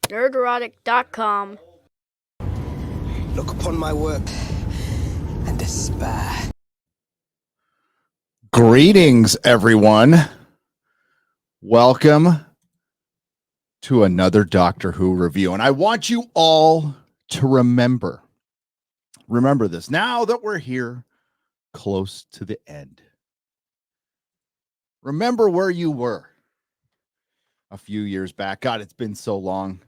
Nerdrotic.com. Look upon my work and despair. Greetings, everyone. Welcome to another Doctor Who review. And I want you all to remember this now that we're here close to the end. Remember where you were a few years back. God, it's been so long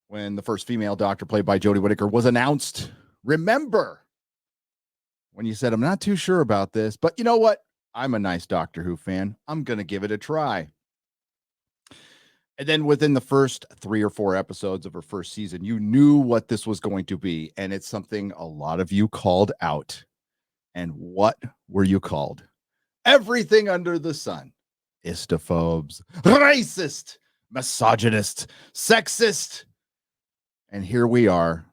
when the first female Doctor, played by Jodie Whittaker, was announced. Remember when you said, I'm not too sure about this, but you know what? I'm a nice Doctor Who fan. I'm going to give it a try. And then within the first 3 or 4 episodes of her first season, you knew what this was going to be. And it's something a lot of you called out. And what were you called? Everything under the sun. Istophobes, racist, misogynist, sexist. And here we are.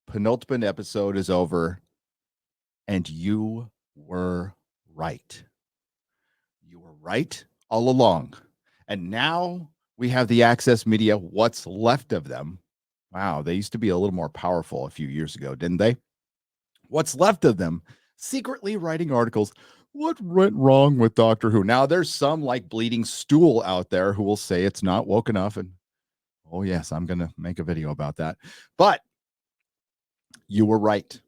Penultimate episode is over. And you were right. You were right all along. And now we have the Access Media, what's left of them. Wow, they used to be a little more powerful a few years ago, didn't they? What's left of them secretly writing articles. What went wrong with Doctor Who? Now, there's some like Bleeding Stool out there who will say it's not woke enough. And oh, yes, I'm going to make a video about that. But you were right.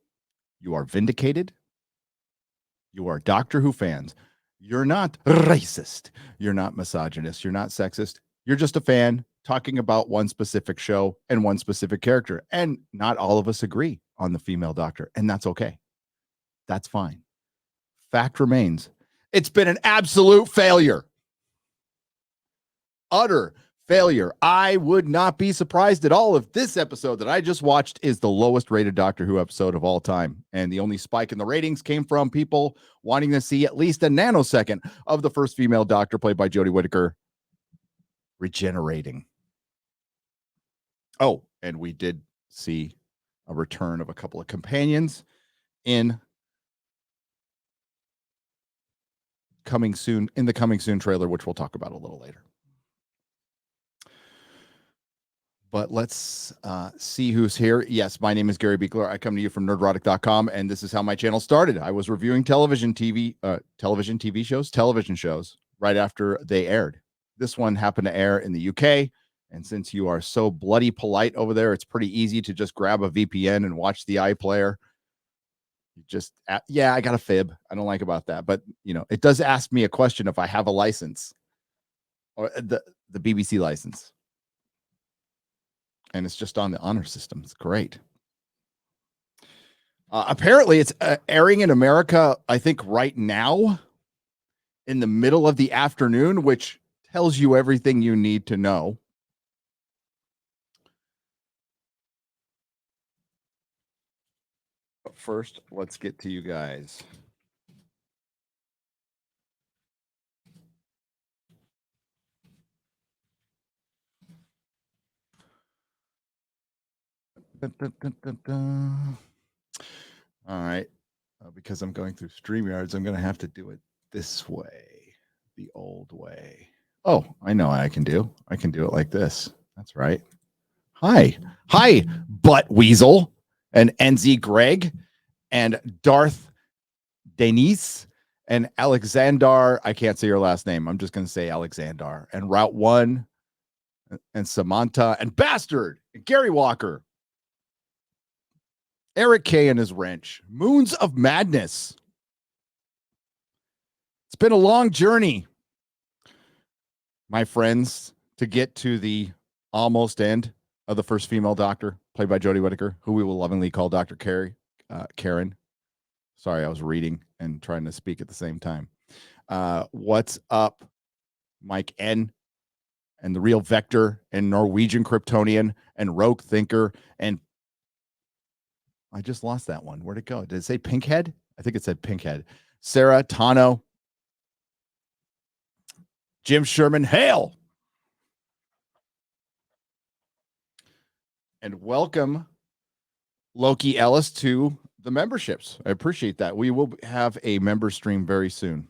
You are vindicated. You are Doctor Who fans. You're not racist. You're not misogynist. You're not sexist. You're just a fan talking about one specific show and one specific character. And not all of us agree on the female Doctor. And that's okay. That's fine. Fact remains, it's been an absolute failure. Utter failure. I would not be surprised at all if this episode that I just watched is the lowest rated Doctor Who episode of all time. And the only spike in the ratings came from people wanting to see at least a nanosecond of the first female Doctor, played by Jodie Whittaker, regenerating. Oh, and we did see a return of a couple of companions in the coming soon trailer, which we'll talk about a little later. But let's see who's here. Yes, my name is Gary Beekler. I come to you from Nerdrotic.com, and this is how my channel started. I was reviewing television shows right after they aired. This one happened to air in the UK, and since you are so bloody polite over there, it's pretty easy to just grab a VPN and watch the iPlayer. Yeah, I got a fib. I don't like about that, but it does ask me a question if I have a license, or the BBC license. And it's just on the honor system. It's great. Apparently, it's airing in America, I think, right now in the middle of the afternoon, which tells you everything you need to know. But first, let's get to you guys. All right. Because I'm going through StreamYards, I'm going to have to do it this way, the old way. Oh, I know what I can do. I can do it like this. That's right. Hi, Butt Weasel and NZ Greg and Darth Denise and Alexander. I can't say your last name. I'm just going to say Alexander and Route 1 and Samantha and Bastard and Gary Walker. Eric Kay and his wrench. Moons of Madness. It's been a long journey, my friends, to get to the almost end of the first female Doctor, played by Jodie Whittaker, who we will lovingly call Dr. Karen. Sorry, I was reading and trying to speak at the same time. What's up, Mike N. and the Real Vector and Norwegian Kryptonian and Rogue Thinker and I just lost that one. Where'd it go? Did it say Pinkhead? I think it said Pinkhead. Sarah Tano. Jim Sherman. Hail! And welcome, Loki Ellis, to the memberships. I appreciate that. We will have a member stream very soon.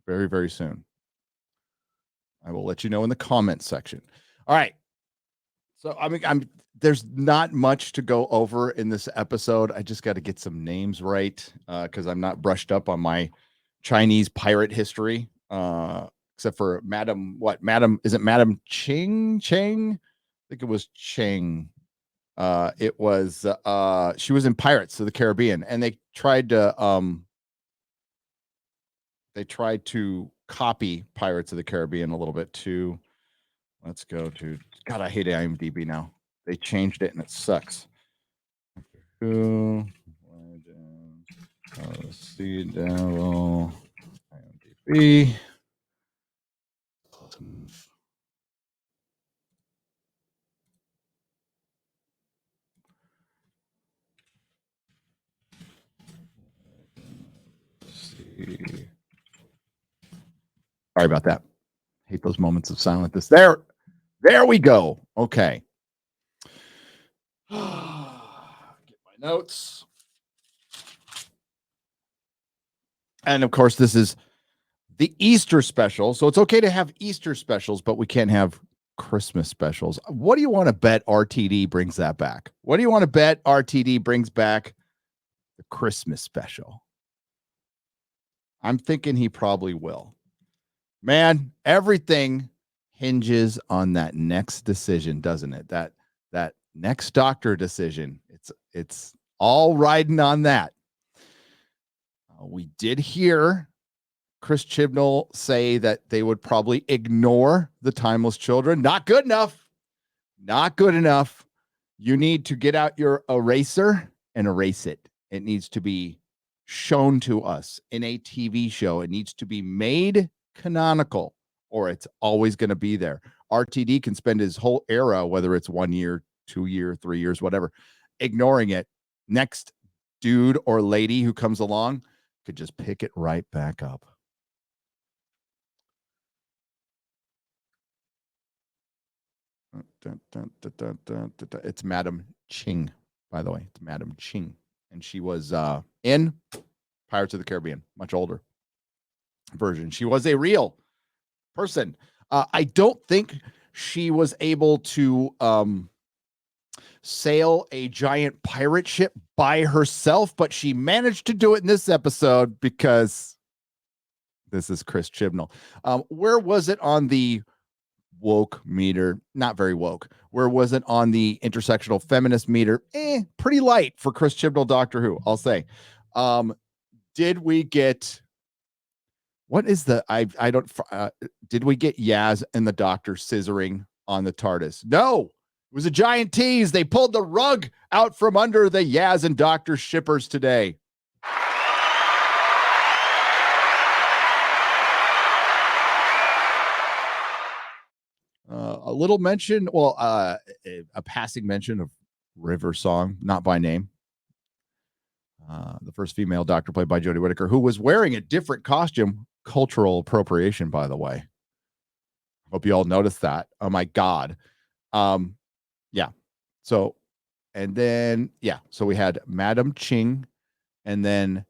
Very, very soon. I will let you know in the comments section. All right. So there's not much to go over in this episode. I just got to get some names right because I'm not brushed up on my Chinese pirate history. Except for is it Madam Ching? I think it was Ching. It was she was in Pirates of the Caribbean, and they tried to copy Pirates of the Caribbean a little bit too. Let's go to God. I hate IMDb now. They changed it and it sucks. Sea Devil IMDb. Sorry about that. Hate those moments of silence. There we go. Okay. Get my notes. And of course, this is the Easter special. So it's okay to have Easter specials, but we can't have Christmas specials. What do you want to bet RTD brings that back? What do you want to bet RTD brings back the Christmas special? I'm thinking he probably will. Man, everything hinges on that next decision, doesn't it? That next doctor decision. It's all riding on that. We did hear Chris Chibnall say that they would probably ignore the timeless children. Not good enough. Not good enough. You need to get out your eraser and erase it. It needs to be shown to us in a TV show. It needs to be made canonical, or it's always going to be there. RTD can spend his whole era, whether it's 1 year, 2 year, 3 years, whatever, ignoring it. Next dude or lady who comes along could just pick it right back up. It's Madam Ching, by the way. It's Madam Ching. And she was in Pirates of the Caribbean, much older version. She was a real person. I don't think she was able to sail a giant pirate ship by herself, but she managed to do it in this episode because this is Chris Chibnall. Where was it on the woke meter? Not very woke. Where was it on the intersectional feminist meter? Pretty light for Chris Chibnall, Doctor Who, I'll say. Did we get what is the I don't did we get Yaz and the Doctor scissoring on the TARDIS? No, it was a giant tease. They pulled the rug out from under the Yaz and Doctor shippers today. A little mention, a passing mention of River Song, not by name. The first female Doctor played by Jodie Whittaker, who was wearing a different costume. Cultural appropriation, by the way. Hope you all noticed that. Oh my God. Yeah. So, and then, yeah. So we had Madam Ching and then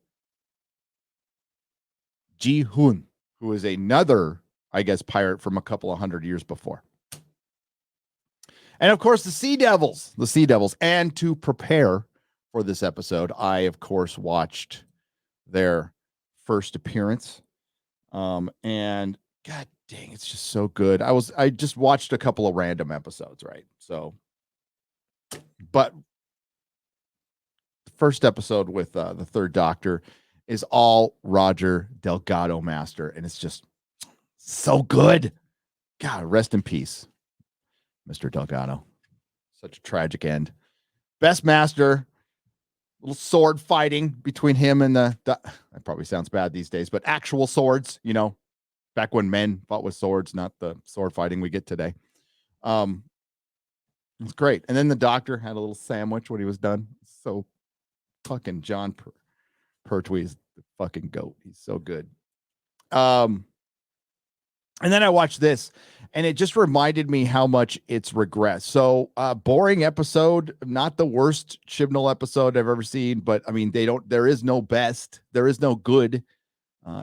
Jihoon, who is another, I guess, pirate from a couple of 100 years before. And of course, the Sea Devils. And to prepare for this episode, I, of course, watched their first appearance. And God dang, it's just so good. I just watched a couple of random episodes, right? So, but the first episode with the third Doctor is all Roger Delgado Master, and it's just so good. God, rest in peace, Mr. Delgado. Such a tragic end. Best Master, little sword fighting between him and that probably sounds bad these days, but actual swords, back when men fought with swords, not the sword fighting we get today. It's great. And then the Doctor had a little sandwich when he was done. So fucking John Pertwee is the fucking goat. He's so good. And then I watched this, and it just reminded me how much it's regressed. So, boring episode, not the worst Chibnall episode I've ever seen, but I mean, there is no best, there is no good.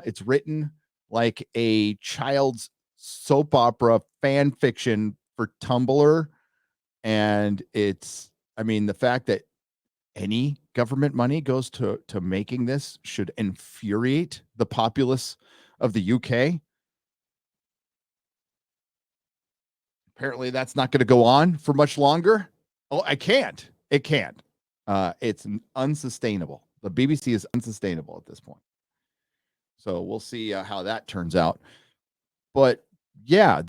It's written like a child's soap opera fan fiction for Tumblr, And it's, I mean, the fact that any government money goes to making this should infuriate the populace of the UK. Apparently, that's not going to go on for much longer. Oh, I can't. It can't. It's unsustainable. The BBC is unsustainable at this point. So we'll see how that turns out. But yeah,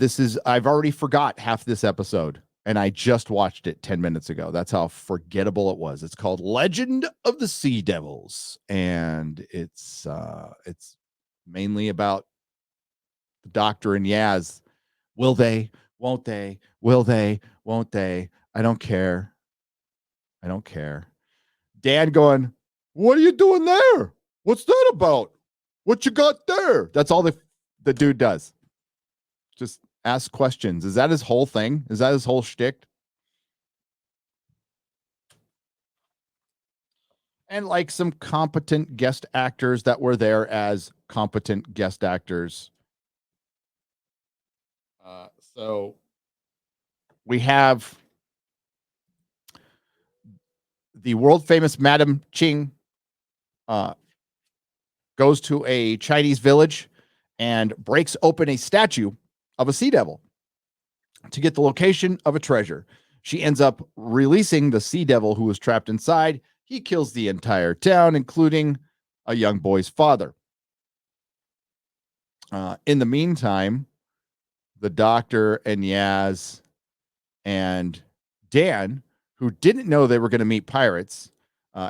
I've already forgot half this episode and I just watched it 10 minutes ago. That's how forgettable it was. It's called Legend of the Sea Devils. And it's mainly about the Doctor and Yaz. Will they? Won't they? Will they? Won't they? I don't care. I don't care. Dan going, what are you doing there? What's that about? What you got there? That's all the dude does. Just ask questions. Is that his whole thing? Is that his whole shtick? And like some competent guest actors that were there as competent guest actors. So we have the world famous Madam Ching goes to a Chinese village and breaks open a statue of a sea devil to get the location of a treasure. She ends up releasing the sea devil who was trapped inside. He kills the entire town, including a young boy's father. In the meantime, the Doctor and Yaz and Dan, who didn't know they were going to meet pirates,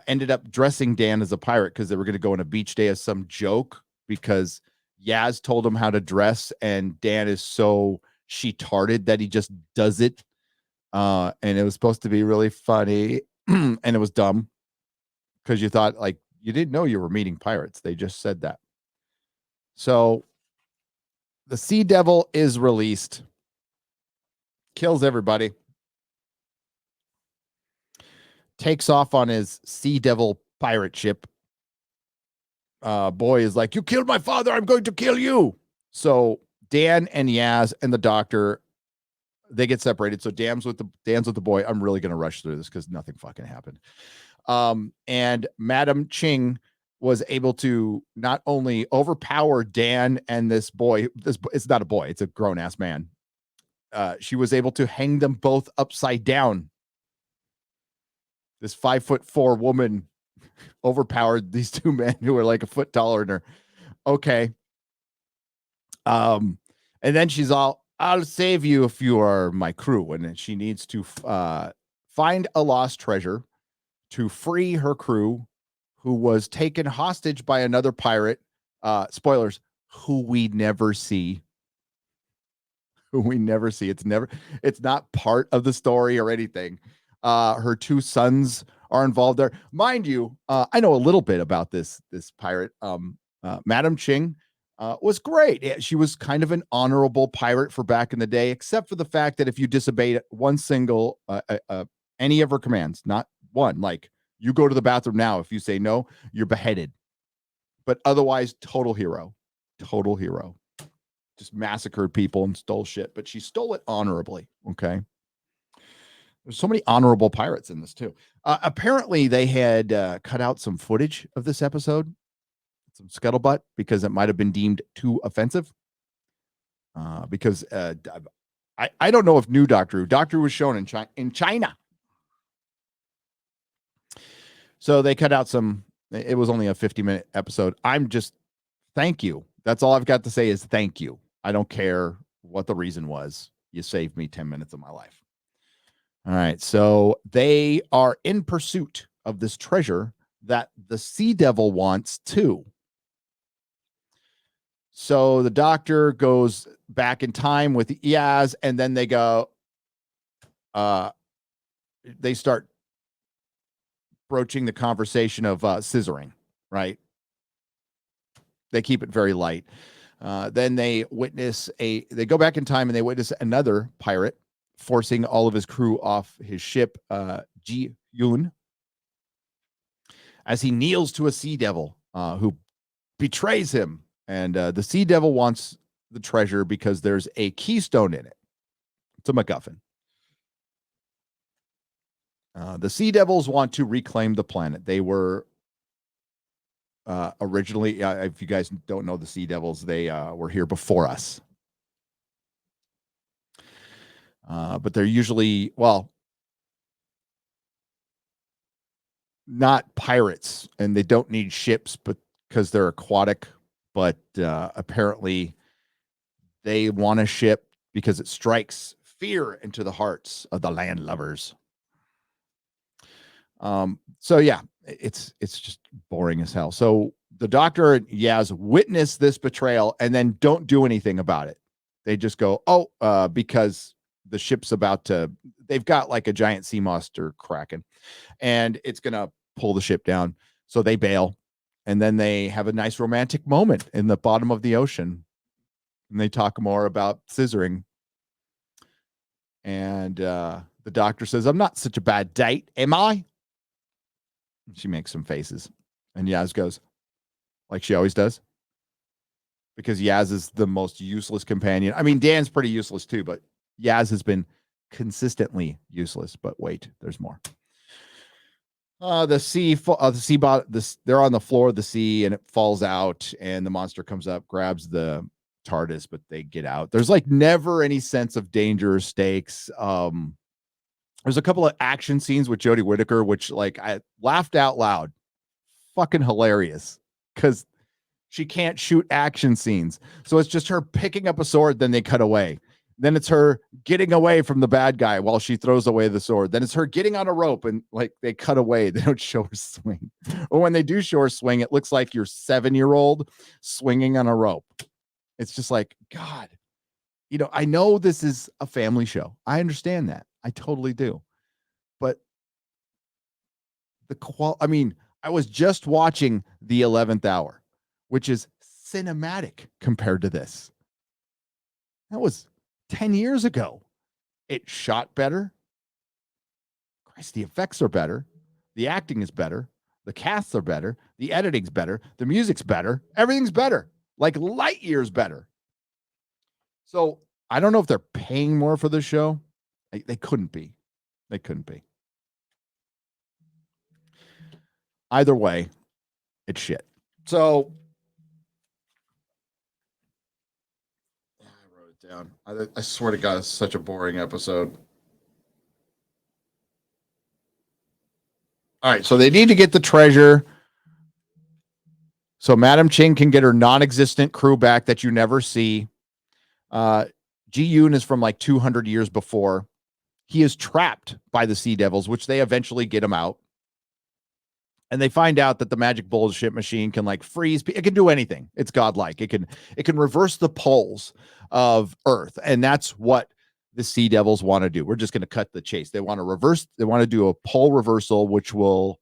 ended up dressing Dan as a pirate because they were going to go on a beach day as some joke because Yaz told him how to dress and Dan is so she-tarded that he just does it. And it was supposed to be really funny and it was dumb because you thought like you didn't know you were meeting pirates. They just said that. So the Sea Devil is released, kills everybody, takes off on his Sea Devil pirate ship. Boy is like, you killed my father, I'm going to kill you. So Dan and Yaz and the Doctor, they get separated. So Dan's with the boy. I'm really going to rush through this because nothing fucking happened. And Madam Ching was able to not only overpower Dan and this boy, it's not a boy, it's a grown-ass man. She was able to hang them both upside down. This 5'4" woman overpowered these two men who were like a foot taller than her. Okay. And then she's all, I'll save you if you are my crew. And then she needs to find a lost treasure to free her crew who was taken hostage by another pirate. Spoilers, who we never see. It's not part of the story or anything. Her two sons are involved there. Mind you, I know a little bit about this pirate. Madam Ching was great. She was kind of an honorable pirate for back in the day, except for the fact that if you disobeyed one single, any of her commands, not one, like you go to the bathroom now, if you say no, you're beheaded. But otherwise, total hero. Just massacred people and stole shit, but she stole it honorably. Okay. There's so many honorable pirates in this too. Apparently, they had cut out some footage of this episode, some scuttlebutt, because it might have been deemed too offensive. Because I don't know if new Doctor Who was shown in China. So they cut out some. It was only a 50-minute episode. Thank you. That's all I've got to say is thank you. I don't care what the reason was. You saved me 10 minutes of my life. All right. So they are in pursuit of this treasure that the Sea Devil wants too. So the Doctor goes back in time with Yaz, and then they go, they start broaching the conversation of scissoring, right? They keep it very light. Then they go back in time and they witness another pirate forcing all of his crew off his ship, Jihoon, as he kneels to a sea devil who betrays him. And the sea devil wants the treasure because there's a keystone in it. It's a MacGuffin. The Sea Devils want to reclaim the planet. They were originally, if you guys don't know the Sea Devils, they were here before us. But they're usually, well, not pirates, and they don't need ships, but because they're aquatic. But apparently, they want a ship because it strikes fear into the hearts of the land lovers. So yeah, it's just boring as hell. So the Doctor and Yaz witness this betrayal and then don't do anything about it. They just go, because the ship's about to, they've got like a giant sea monster cracking and it's gonna pull the ship down. So they bail, and then they have a nice romantic moment in the bottom of the ocean, and they talk more about scissoring. And the Doctor says, "I'm not such a bad date, am I?" She makes some faces, and Yaz goes, like she always does, because Yaz is the most useless companion. I mean, Dan's pretty useless too, but Yaz has been consistently useless. But wait, there's more. The sea bot. They're on the floor of the sea, and it falls out, and the monster comes up, grabs the TARDIS, but they get out. There's like never any sense of danger or stakes. There's a couple of action scenes with Jodie Whittaker, which like I laughed out loud. Fucking hilarious, because she can't shoot action scenes. So it's just her picking up a sword, then they cut away. Then it's her getting away from the bad guy while she throws away the sword. Then it's her getting on a rope and like they cut away. They don't show her swing. Or when they do show her swing, it looks like your 7-year-old swinging on a rope. It's just like, God, I know this is a family show. I understand that. I totally do. But I was just watching The 11th Hour, which is cinematic compared to this. That was 10 years ago. It shot better. Christ, the effects are better. The acting is better. The casts are better. The editing's better. The music's better. Everything's better. Like light years better. So I don't know if they're paying more for the show. They couldn't be. They couldn't be. Either way, it's shit. So I wrote it down. I swear to God, it's such a boring episode. All right, so they need to get the treasure so Madam Ching can get her non-existent crew back that you never see. Jihoon is from like 200 years before. He is trapped by the Sea Devils, which they eventually get him out. And they find out that the magic bullshit machine can like freeze. It can do anything. It's godlike. It can reverse the poles of Earth, and that's what the Sea Devils want to do. We're just going to cut the chase. They want to reverse. They want to do a pole reversal, which will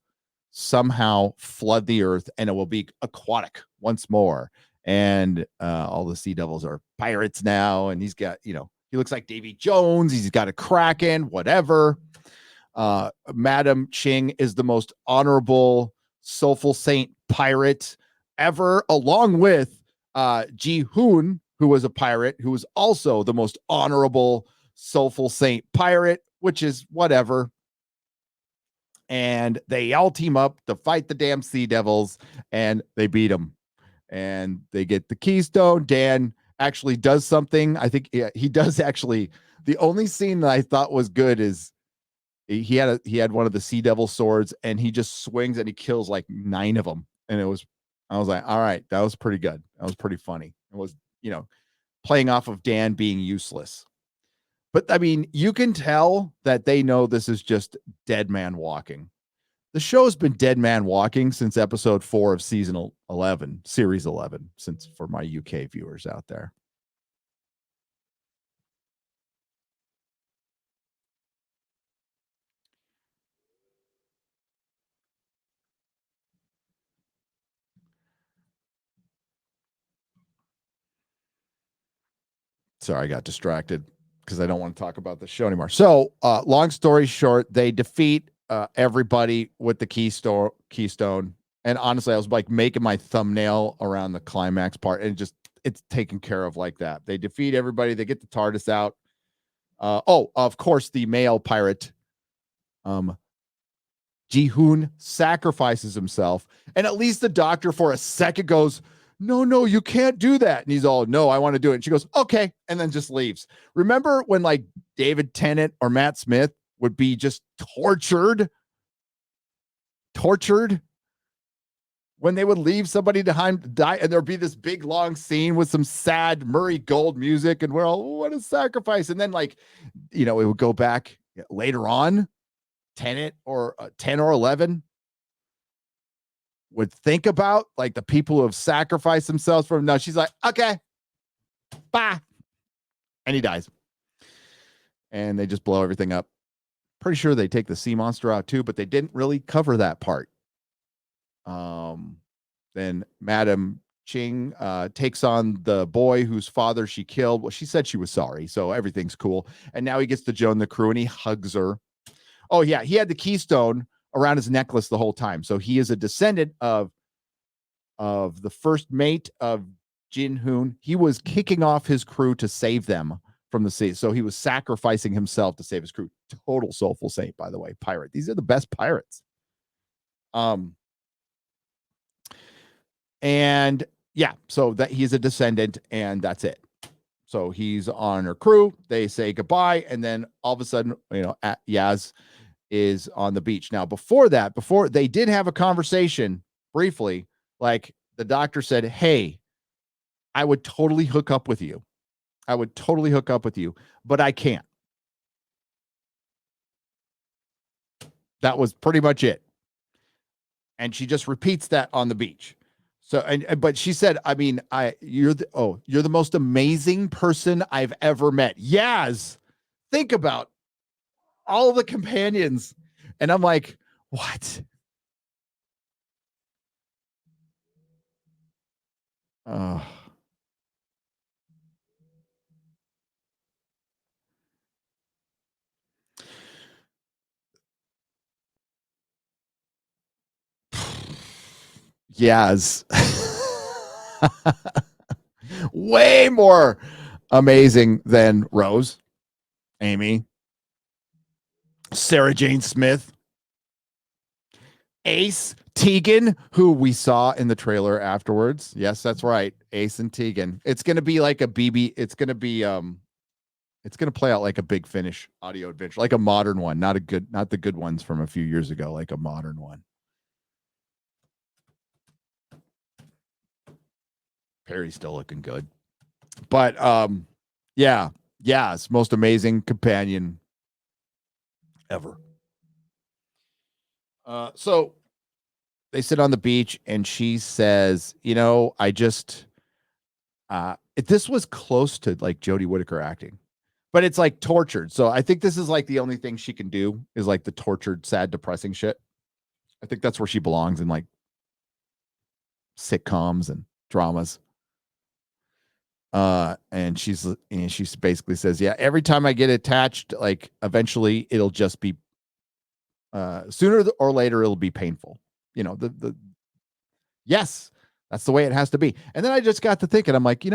somehow flood the Earth, and it will be aquatic once more. And all the Sea Devils are pirates now, and he's got, he looks like Davy Jones. He's got a kraken, whatever. Madam Ching is the most honorable, soulful saint pirate ever, along with Jihoon, who was a pirate, who was also the most honorable, soulful saint pirate, which is whatever. And they all team up to fight the damn Sea Devils, and they beat them. And they get the Keystone. Dan actually does something. I think he does actually. The only scene that I thought was good is he had one of the Sea Devil swords, and he just swings and he kills like 9 of them. And I was like, all right, that was pretty good. That was pretty funny. It was, playing off of Dan being useless. But I mean, you can tell that they know this is just dead man walking. The show's been dead man walking since episode 4 of series 11, since for my UK viewers out there. Sorry, I got distracted because I don't want to talk about the show anymore. So, long story short, they defeat everybody with the keystone. And honestly, I was like making my thumbnail around the climax part, and it's taken care of like that. They defeat everybody. They get the TARDIS out. Of course, the male pirate Jihoon sacrifices himself, and at least the doctor for a second goes, no, you can't do that. And he's all, no, I want to do it. And she goes, okay, and then just leaves. Remember when like David Tennant or Matt Smith would be just tortured when they would leave somebody behind to die, and there'd be this big long scene with some sad Murray Gold music, and we're all, what a sacrifice. And then like, it would go back later on, 10 or 11 would think about like the people who have sacrificed themselves for him. No, she's like, okay, bye. And he dies. And they just blow everything up. Pretty sure they take the sea monster out too, but they didn't really cover that part. Then Madam Ching takes on the boy whose father she killed. Well, she said she was sorry, so everything's cool. And now he gets to join the crew and he hugs her. Oh, yeah, he had the keystone around his necklace the whole time. So he is a descendant of the first mate of Jihoon. He was kicking off his crew to save them from the sea. So he was sacrificing himself to save his crew. Total soulful saint, by the way, pirate. These are the best pirates. And yeah, so that he's a descendant, and that's it. So he's on her crew. They say goodbye, and then all of a sudden, Yaz is on the beach. Now, before they did have a conversation briefly, like the doctor said, hey, I would totally hook up with you. But I can't. That was pretty much it. And she just repeats that on the beach. So, but she said, I mean, you're the most amazing person I've ever met. Yaz, think about all the companions. And I'm like, what? Yaz. Way more amazing than Rose, Amy, Sarah Jane Smith, Ace, Tegan, who we saw in the trailer afterwards. Yes, that's right. Ace and Tegan. It's going to be like a BB. It's going to be it's going to play out like a Big Finish audio adventure, like a modern one, not the good ones from a few years ago, like a modern one. Perry's still looking good. But yeah, it's most amazing companion ever. So they sit on the beach and she says, I just this was close to like Jodie Whittaker acting, but it's like tortured. So I think this is like the only thing she can do is like the tortured, sad, depressing shit. I think that's where she belongs in like sitcoms and dramas. And she basically says, yeah, every time I get attached, like eventually it'll just be sooner or later it'll be painful. Yes, that's the way it has to be. And then I just got to thinking, I'm like,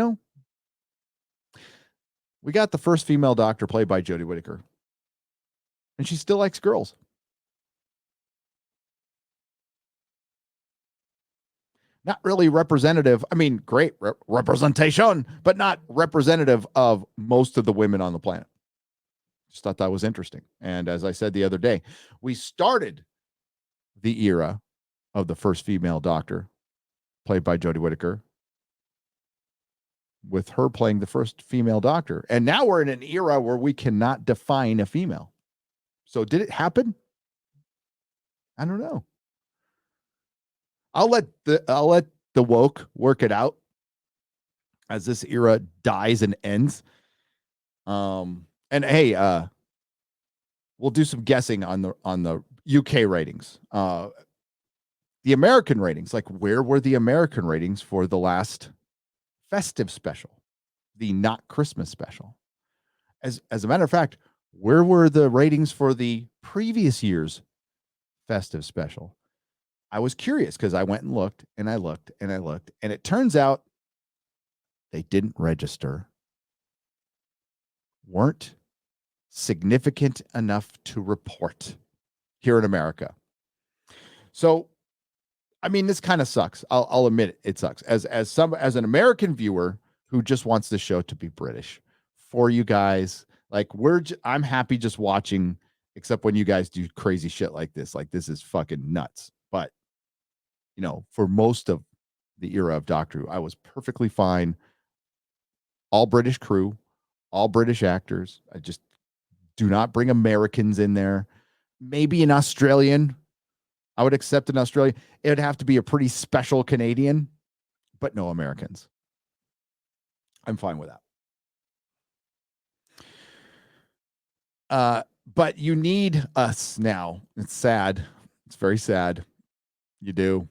we got the first female doctor played by Jodie Whittaker, and she still likes girls. Not really representative. I mean, great representation, but not representative of most of the women on the planet. Just thought that was interesting. And as I said the other day, we started the era of the first female doctor played by Jodie Whittaker with her playing the first female doctor. And now we're in an era where we cannot define a female. So did it happen? I don't know. I'll let the woke work it out as this era dies and ends. And hey, we'll do some guessing on the UK ratings. The American ratings, like where were the American ratings for the last festive special, the not Christmas special? As a matter of fact, where were the ratings for the previous year's festive special? I was curious because I went and looked and I looked and I looked, and it turns out they didn't register, weren't significant enough to report here in America. So, I mean, this kind of sucks. I'll admit it. It sucks. As an American viewer who just wants the show to be British, for you guys, like I'm happy just watching, except when you guys do crazy shit like this. Like, this is fucking nuts. But for most of the era of Doctor Who, I was perfectly fine. All British crew, all British actors. I just do not bring Americans in there. Maybe an Australian. I would accept an Australian. It would have to be a pretty special Canadian, but no Americans. I'm fine with that. But you need us now. It's sad. It's very sad. You do.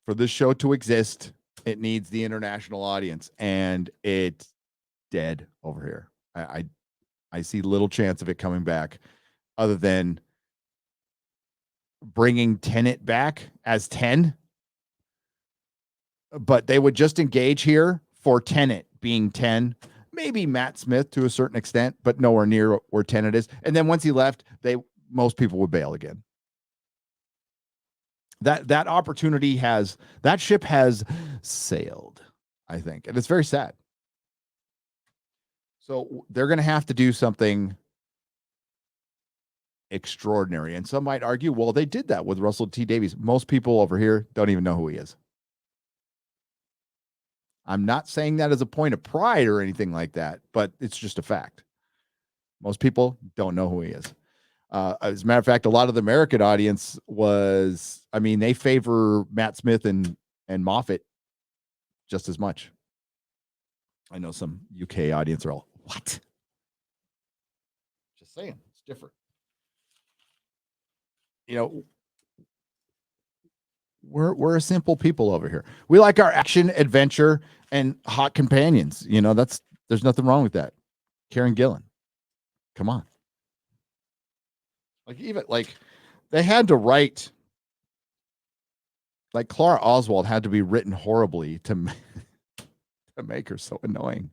For this show to exist, it needs the international audience, and it's dead over here. I see little chance of it coming back, other than bringing Tenet back as 10. But they would just engage here for Tenet being 10. Maybe Matt Smith to a certain extent, but nowhere near where Tenet is. And then once he left, most people would bail again. That opportunity that ship has sailed, I think. And it's very sad. So they're going to have to do something extraordinary. And some might argue, well, they did that with Russell T Davies. Most people over here don't even know who he is. I'm not saying that as a point of pride or anything like that, but it's just a fact. Most people don't know who he is. As a matter of fact, a lot of the American audience they favor Matt Smith and Moffat just as much. I know some UK audience are all, what? Just saying, it's different. We're a simple people over here. We like our action, adventure, and hot companions. There's nothing wrong with that. Karen Gillan, come on. They had to write. Like Clara Oswald had to be written horribly to make her so annoying.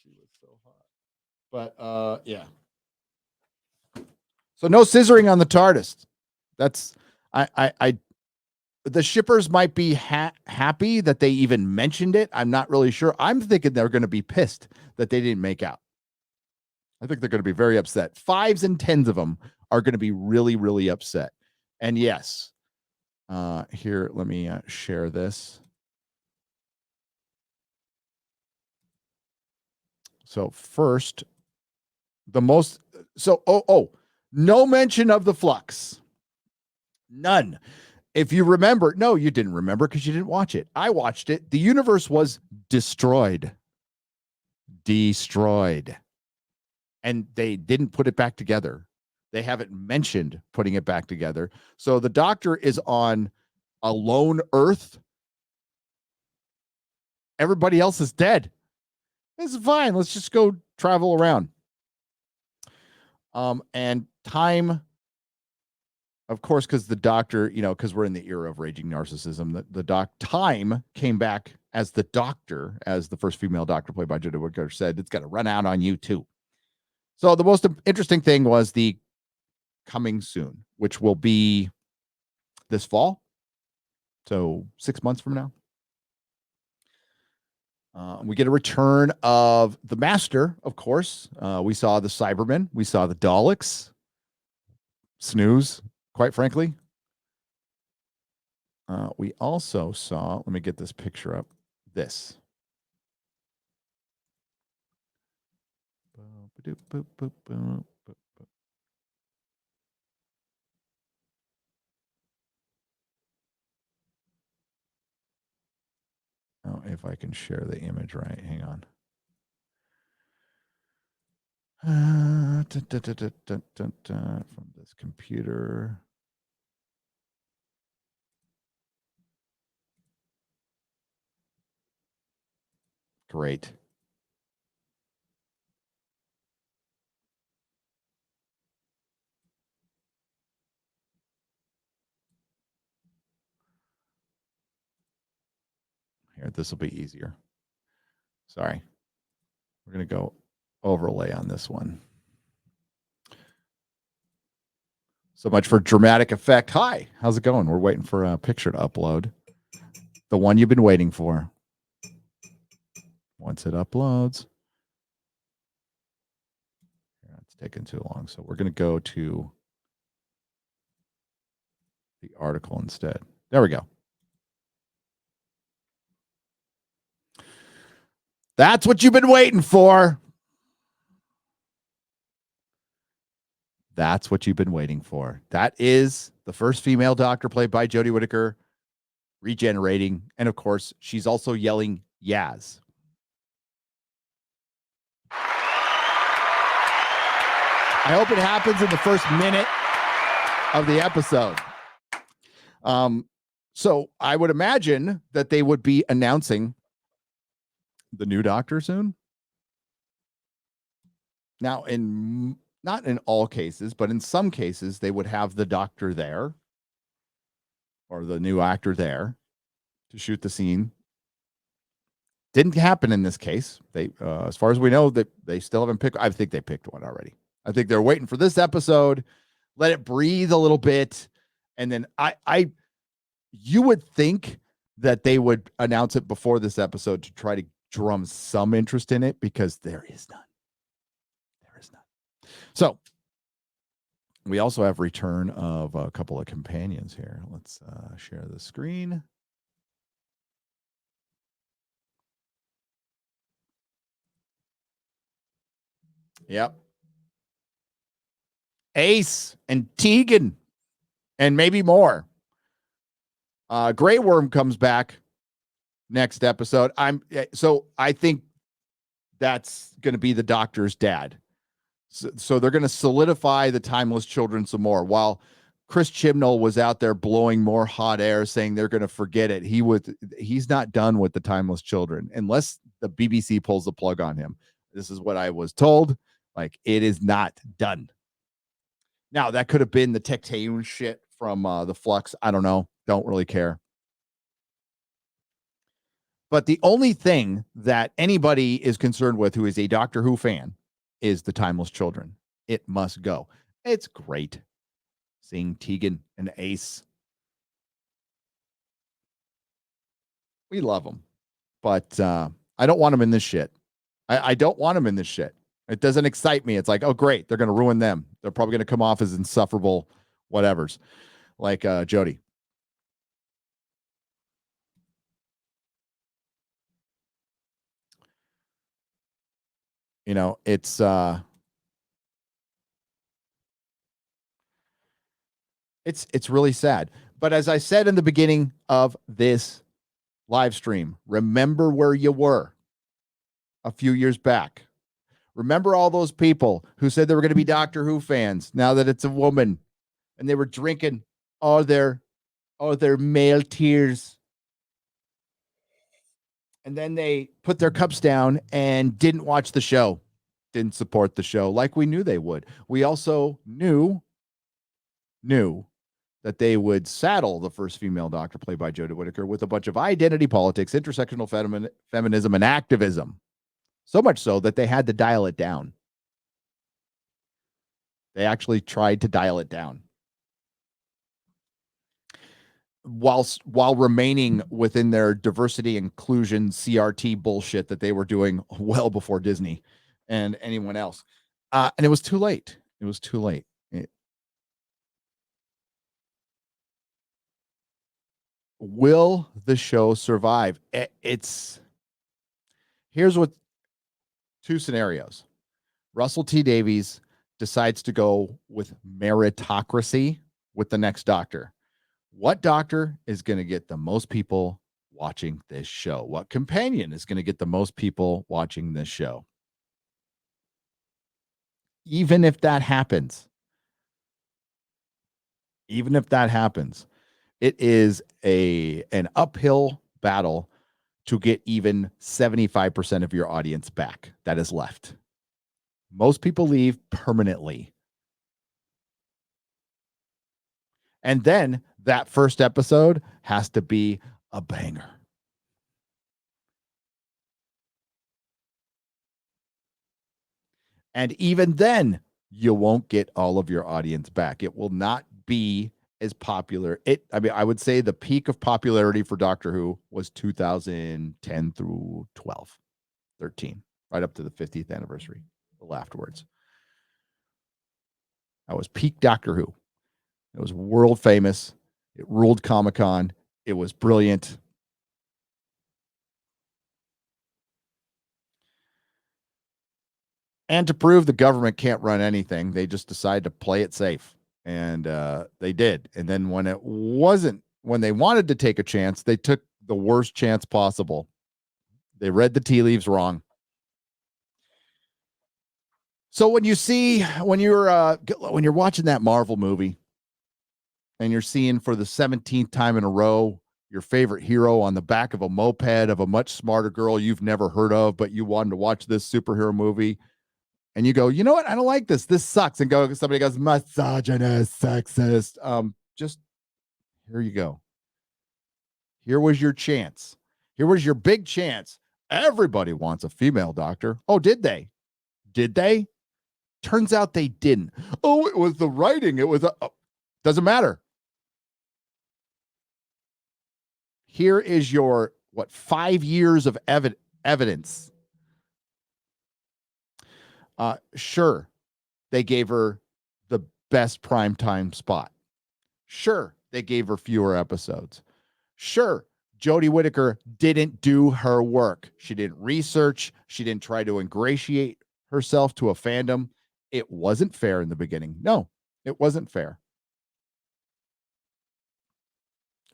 She was so hot. But yeah. So no scissoring on the TARDIS. That's the shippers might be happy that they even mentioned it. I'm not really sure. I'm thinking they're going to be pissed that they didn't make out. I think they're going to be very upset. 5s and 10s of them are going to be really, really upset. And yes, here, let me share this. So first, no mention of the flux. None. If you remember, no, you didn't remember because you didn't watch it. I watched it. The universe was destroyed. And they didn't put it back together. They haven't mentioned putting it back together. So the Doctor is on a lone Earth. Everybody else is dead. This is fine. Let's just go travel around. And time, of course, because the Doctor, because we're in the era of raging narcissism, time came back as the Doctor, as the first female Doctor played by Jodie Whittaker said, it's got to run out on you too. So the most interesting thing was the coming soon, which will be this fall. So 6 months from now. We get a return of the Master, of course. We saw the Cybermen. We saw the Daleks. Snooze, quite frankly. We also saw, let me get this picture up, this. Oh, if I can share the image right, hang on. From this computer. Great. Here, this will be easier. Sorry. We're going to go overlay on this one. So much for dramatic effect. Hi, how's it going? We're waiting for a picture to upload. The one you've been waiting for. Once it uploads. Yeah, it's taking too long. So we're going to go to the article instead. There we go. That's what you've been waiting for. That's what you've been waiting for. That is the first female doctor played by Jodie Whittaker, regenerating. And of course, she's also yelling Yaz. I hope it happens in the first minute of the episode. So I would imagine that they would be announcing the new doctor soon. Now, not in all cases, but in some cases, they would have the doctor there or the new actor there to shoot the scene. Didn't happen in this case. They, as far as we know, that they still haven't picked. I think they picked one already. I think they're waiting for this episode, let it breathe a little bit, and then you would think that they would announce it before this episode to try to drum some interest in it, because there is none. There is none. So we also have return of a couple of companions here. Let's share the screen. Yep. Ace and Tegan and maybe more. Grey Worm comes back next episode. I think that's going to be the Doctor's dad. So they're going to solidify the Timeless Children some more. While Chris Chibnall was out there blowing more hot air, saying they're going to forget it, he's not done with the Timeless Children unless the BBC pulls the plug on him. This is what I was told. Like, it is not done. Now, that could have been the Tecteun shit from the Flux. I don't know. Don't really care. But the only thing that anybody is concerned with who is a Doctor Who fan is the Timeless Children. It must go. It's great seeing Tegan and Ace. We love them. But I don't want them in this shit. I don't want them in this shit. It doesn't excite me. It's like, oh, great. They're going to ruin them. They're probably going to come off as insufferable whatevers, like Jodie. You know, it's really sad. But as I said in the beginning of this live stream, remember where you were a few years back. Remember all those people who said they were going to be Doctor Who fans now that it's a woman, and they were drinking all their male tears. And then they put their cups down and didn't watch the show, didn't support the show like we knew they would. We also knew that they would saddle the first female doctor played by Jodie Whittaker with a bunch of identity politics, intersectional feminism, and activism. So much so that they had to dial it down. They actually tried to dial it down while remaining within their diversity inclusion CRT bullshit that they were doing well before Disney and anyone else. And it was too late. It was too late. Will the show survive? Here's what two scenarios. Russell T Davies decides to go with meritocracy with the next doctor. What doctor is going to get the most people watching this show? What companion is going to get the most people watching this show? Even if that happens, it is an uphill battle to get even 75% of your audience back that is left. Most people leave permanently. And then that first episode has to be a banger. And even then, you won't get all of your audience back. It will not be as popular. I would say the peak of popularity for Doctor Who was 2010 through 12, 13, right up to the 50th anniversary, a little afterwards. That was peak Doctor Who. It was world famous. It ruled Comic-Con. It was brilliant. And to prove the government can't run anything, they just decided to play it safe. And they did. And then when they wanted to take a chance, they took the worst chance possible. They read the tea leaves wrong. So when you're watching that Marvel movie and you're seeing for the 17th time in a row your favorite hero on the back of a moped of a much smarter girl you've never heard of, but you wanted to watch this superhero movie, and you go, you know what? I don't like this. This sucks. And somebody goes, misogynist, sexist. Just here you go. Here was your chance. Here was your big chance. Everybody wants a female doctor. Oh, did they? Did they? Turns out they didn't. Oh, it was the writing. It was doesn't matter. Here is your 5 years of evidence. Sure, they gave her the best primetime spot. Sure, they gave her fewer episodes. Sure, Jodie Whittaker didn't do her work. She didn't research. She didn't try to ingratiate herself to a fandom. It wasn't fair in the beginning. No, it wasn't fair.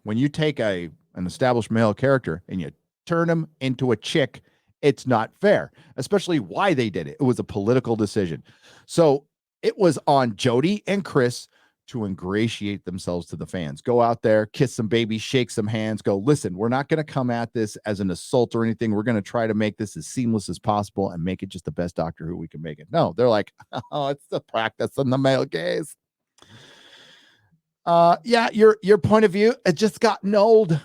When you take an established male character and you turn him into a chick, it's not fair, especially why they did it. It was a political decision. So it was on Jodie and Chris to ingratiate themselves to the fans. Go out there, kiss some babies, shake some hands, go, listen, we're not going to come at this as an assault or anything. We're going to try to make this as seamless as possible and make it just the best Doctor Who we can make it. No, they're like, oh, it's the practice in the male gaze. Yeah, your point of view, it just gotten old.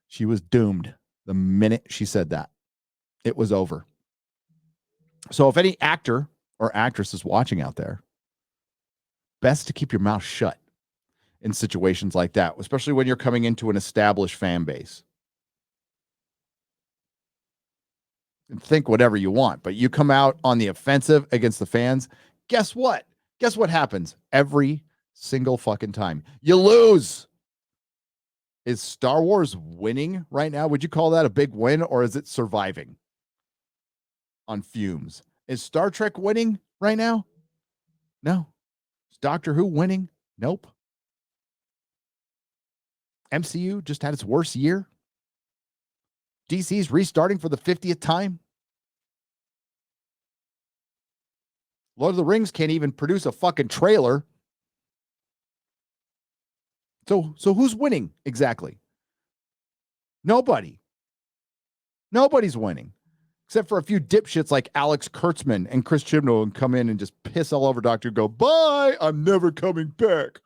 She was doomed the minute she said that. It was over. So if any actor or actress is watching out there, best to keep your mouth shut in situations like that, especially when you're coming into an established fan base. And think whatever you want, but you come out on the offensive against the fans, guess what? Guess what happens every single fucking time? You lose. Is Star Wars winning right now? Would you call that a big win, or is it surviving on fumes? Is Star Trek winning right now? No. Is Doctor Who winning? Nope. MCU just had its worst year. DC's restarting for the 50th time. Lord of the Rings can't even produce a fucking trailer. So who's winning exactly? Nobody. Nobody's winning. Except for a few dipshits like Alex Kurtzman and Chris Chibnall and come in and just piss all over Doctor Who, go, bye, I'm never coming back.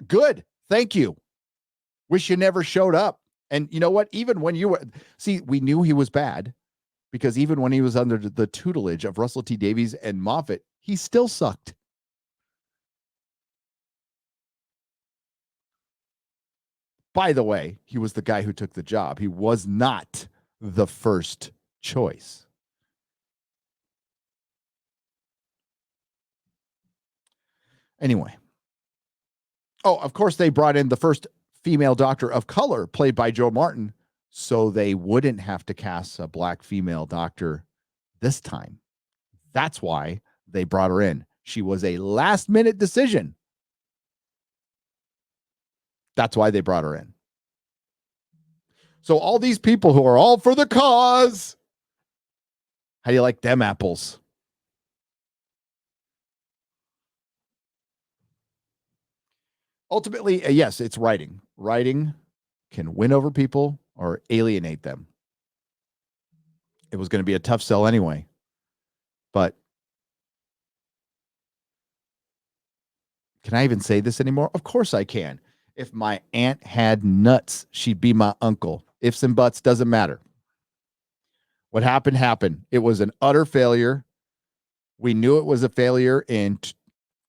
Good. Thank you. Wish you never showed up. And you know what? Even when you were, see, we knew he was bad because even when he was under the tutelage of Russell T Davies and Moffat, he still sucked. By the way, he was the guy who took the job. He was not the first choice. Anyway. Oh, of course, they brought in the first female doctor of color, played by Jo Martin, so they wouldn't have to cast a black female doctor this time. That's why they brought her in. She was a last-minute decision. That's why they brought her in. So all these people who are all for the cause, how do you like them apples? Ultimately, yes, it's writing. Writing can win over people or alienate them. It was going to be a tough sell anyway. But can I even say this anymore? Of course I can. If my aunt had nuts, she'd be my uncle. Ifs and buts, doesn't matter. What happened, happened. It was an utter failure. We knew it was a failure in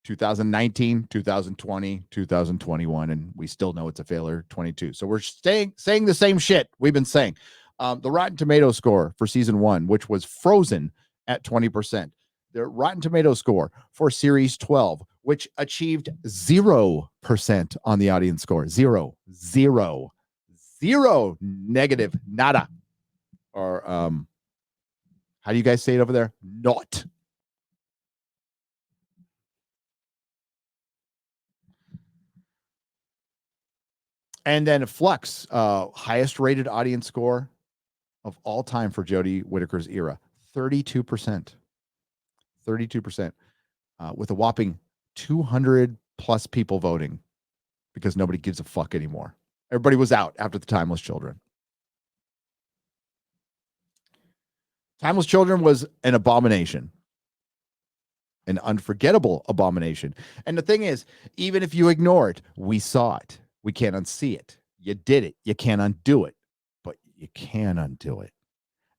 2019, 2020, 2021, and we still know it's a failure. 22. So we're saying the same shit we've been saying. The Rotten Tomato score for season 1, which was Frozen at 20%. The Rotten Tomato score for series 12, which achieved 0% on the audience score. Zero, negative, nada. Or how do you guys say it over there? Not. And then Flux, highest rated audience score of all time for Jodie Whittaker's era, 32%. 32%, with a whopping 200 plus people voting because nobody gives a fuck anymore. Everybody was out after the Timeless Children. Timeless Children was an abomination, an unforgettable abomination. And the thing is, even if you ignore it, we saw it. We can't unsee it. You did it. You can't undo it, but you can undo it.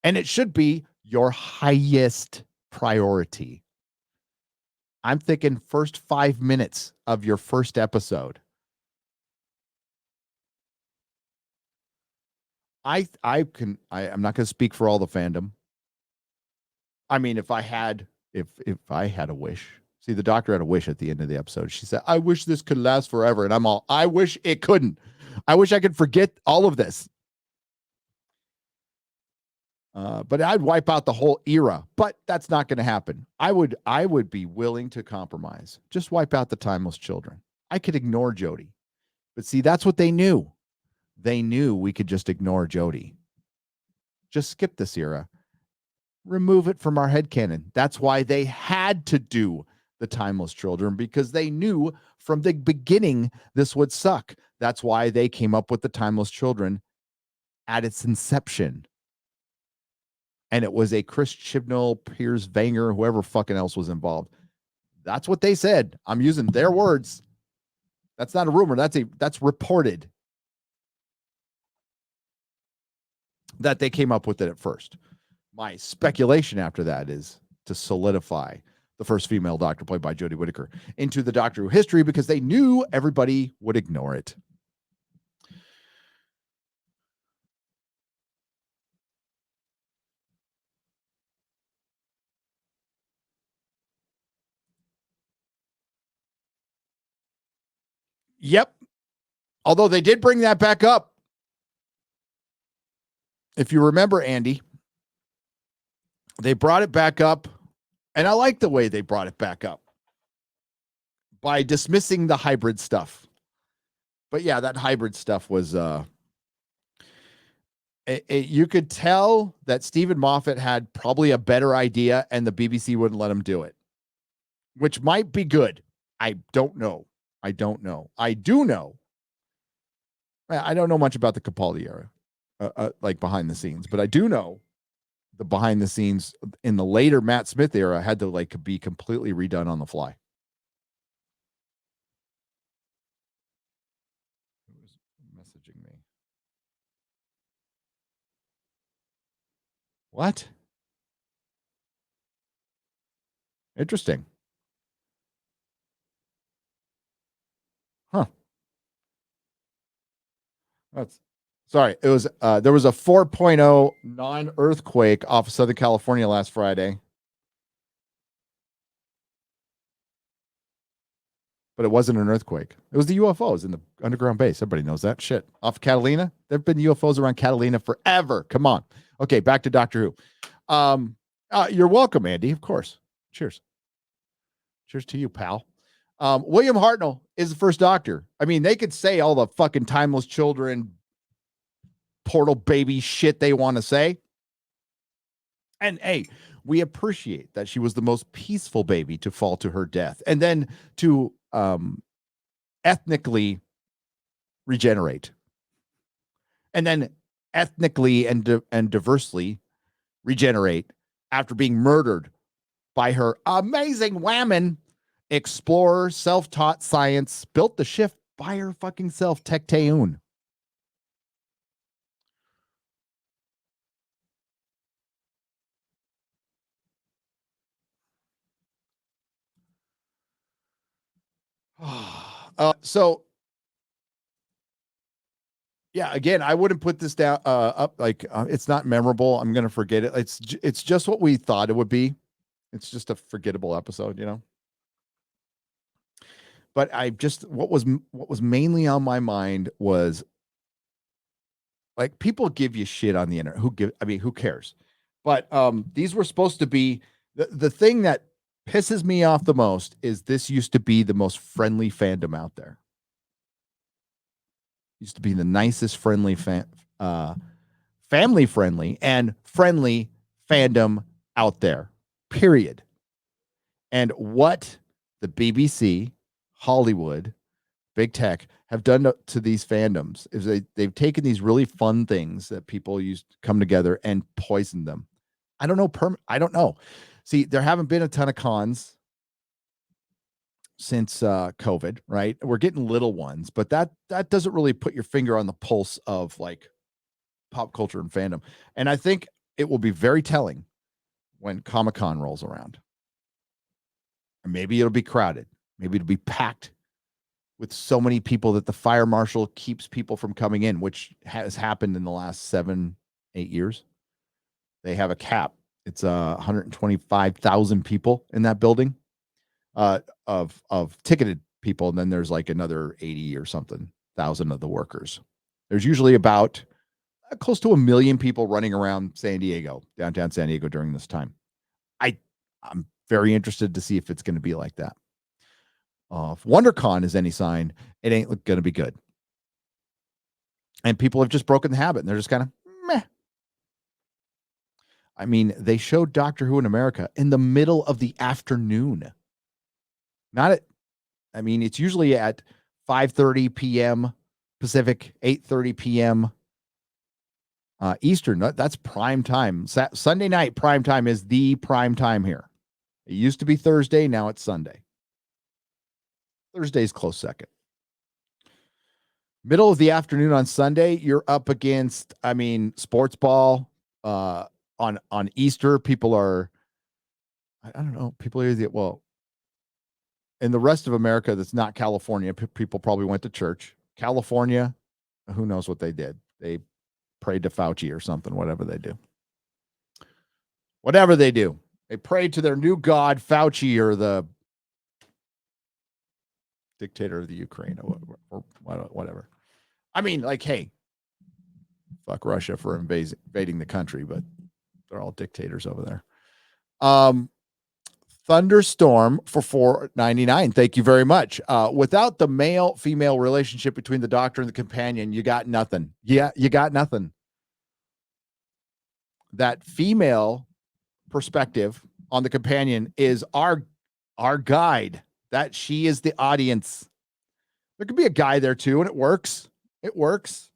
And it should be your highest priority. I'm thinking first 5 minutes of your first episode. I'm not going to speak for all the fandom. I mean, if I had a wish. See, the doctor had a wish at the end of the episode. She said, I wish this could last forever. And I'm all, I wish it couldn't. I wish I could forget all of this. But I'd wipe out the whole era. But that's not going to happen. I would be willing to compromise. Just wipe out the Timeless Children. I could ignore Jodie. But see, that's what they knew. They knew we could just ignore Jodie. Just skip this era. Remove it from our headcanon. That's why they had to do the Timeless Children, because they knew from the beginning this would suck. That's why they came up with the Timeless Children at its inception. And it was a Chris Chibnall, Piers Vanger, whoever fucking else was involved. That's what they said. I'm using their words. That's not a rumor. That's reported that they came up with it at first. My speculation after that is to solidify the first female doctor played by Jodie Whittaker into the Doctor Who history, because they knew everybody would ignore it. Yep. Although they did bring that back up. If you remember, Andy, they brought it back up, and I like the way they brought it back up by dismissing the hybrid stuff. But yeah, that hybrid stuff was you could tell that Stephen Moffat had probably a better idea, and the BBC wouldn't let him do it, which might be good. I don't know. I do know. I don't know much about the Capaldi era, like behind the scenes, but I do know the behind the scenes in the later Matt Smith era had to like be completely redone on the fly. Who was messaging me? What? Interesting. Huh. That's sorry. It was there was a 4.0 non-earthquake off of Southern California last Friday. But it wasn't an earthquake. It was the UFOs in the underground base. Everybody knows that shit. Off Catalina. There have been UFOs around Catalina forever. Come on. Okay, back to Doctor Who. You're welcome, Andy. Of course. Cheers. Cheers to you, pal. William Hartnell is the first Doctor. I mean, they could say all the fucking Timeless Children, portal baby shit they want to say. And hey, we appreciate that she was the most peaceful baby to fall to her death, and then to ethnically regenerate, and then ethnically and diversely regenerate after being murdered by her amazing whammon explorer, self-taught science, built the ship by her fucking self, Tecteun. So yeah, again, I wouldn't put this down up like it's not memorable. I'm gonna forget it. It's just what we thought it would be. It's just a forgettable episode, you know. But I just what was mainly on my mind was like people give you shit on the internet. Who cares? But these were supposed to be the thing that pisses me off the most is this used to be the most friendly fandom out there. Used to be the nicest family friendly and friendly fandom out there. Period. And what the BBC, Hollywood, big tech have done to these fandoms is they've taken these really fun things that people used to come together and poisoned them. I don't know. I don't know. See, there haven't been a ton of cons since COVID, right? We're getting little ones, but that doesn't really put your finger on the pulse of like pop culture and fandom. And I think it will be very telling when Comic-Con rolls around. Or maybe it'll be crowded. Maybe it'll be packed with so many people that the fire marshal keeps people from coming in, which has happened in the last 7-8 years. They have a cap. It's 125,000 people in that building of ticketed people, and then there's like another 80 or something thousand of the workers. There's usually about close to 1 million people running around downtown San Diego during this time. I'm very interested to see if it's going to be like that. If WonderCon is any sign, it ain't going to be good. And people have just broken the habit, and they're just kind of meh. I mean, they showed Doctor Who in America in the middle of the afternoon. It's usually at 5:30 p.m. Pacific, 8:30 p.m. Eastern. That's prime time. Sunday night prime time is the prime time here. It used to be Thursday, now it's Sunday. Thursday's close second. Middle of the afternoon on Sunday, you're up against, sports ball. On Easter, people are, I don't know, people are in the rest of America that's not California, people probably went to church. California, who knows what they did? They prayed to Fauci or something, whatever they do. Whatever they do. They prayed to their new god, Fauci, or the dictator of the Ukraine or whatever. Hey, fuck Russia for invading the country, but they're all dictators over there. Thunderstorm for $4.99. Thank you very much. Without the male-female relationship between the Doctor and the companion, you got nothing. Yeah, you got nothing. That female perspective on the companion is our guide. That she is the audience. There could be a guy there too, and it works. It works.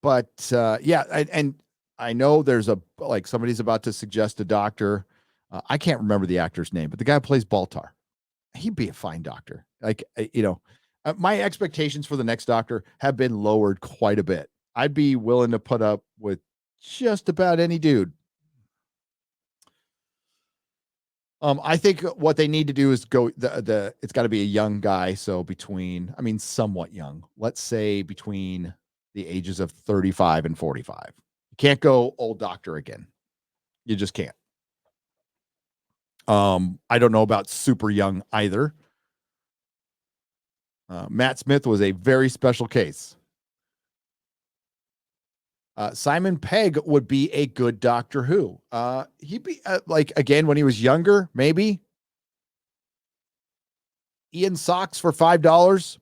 But yeah, and I know there's somebody's about to suggest a doctor. I can't remember the actor's name, but the guy who plays Baltar, he'd be a fine doctor. My expectations for the next doctor have been lowered quite a bit. I'd be willing to put up with just about any dude. I think what they need to do is go it's got to be a young guy. So somewhat young, let's say between the ages of 35 and 45. You can't go old doctor again. You just can't. I don't know about super young either. Matt Smith was a very special case. Simon Pegg would be a good Doctor Who. He'd be again when he was younger, maybe. Ian Socks for $5.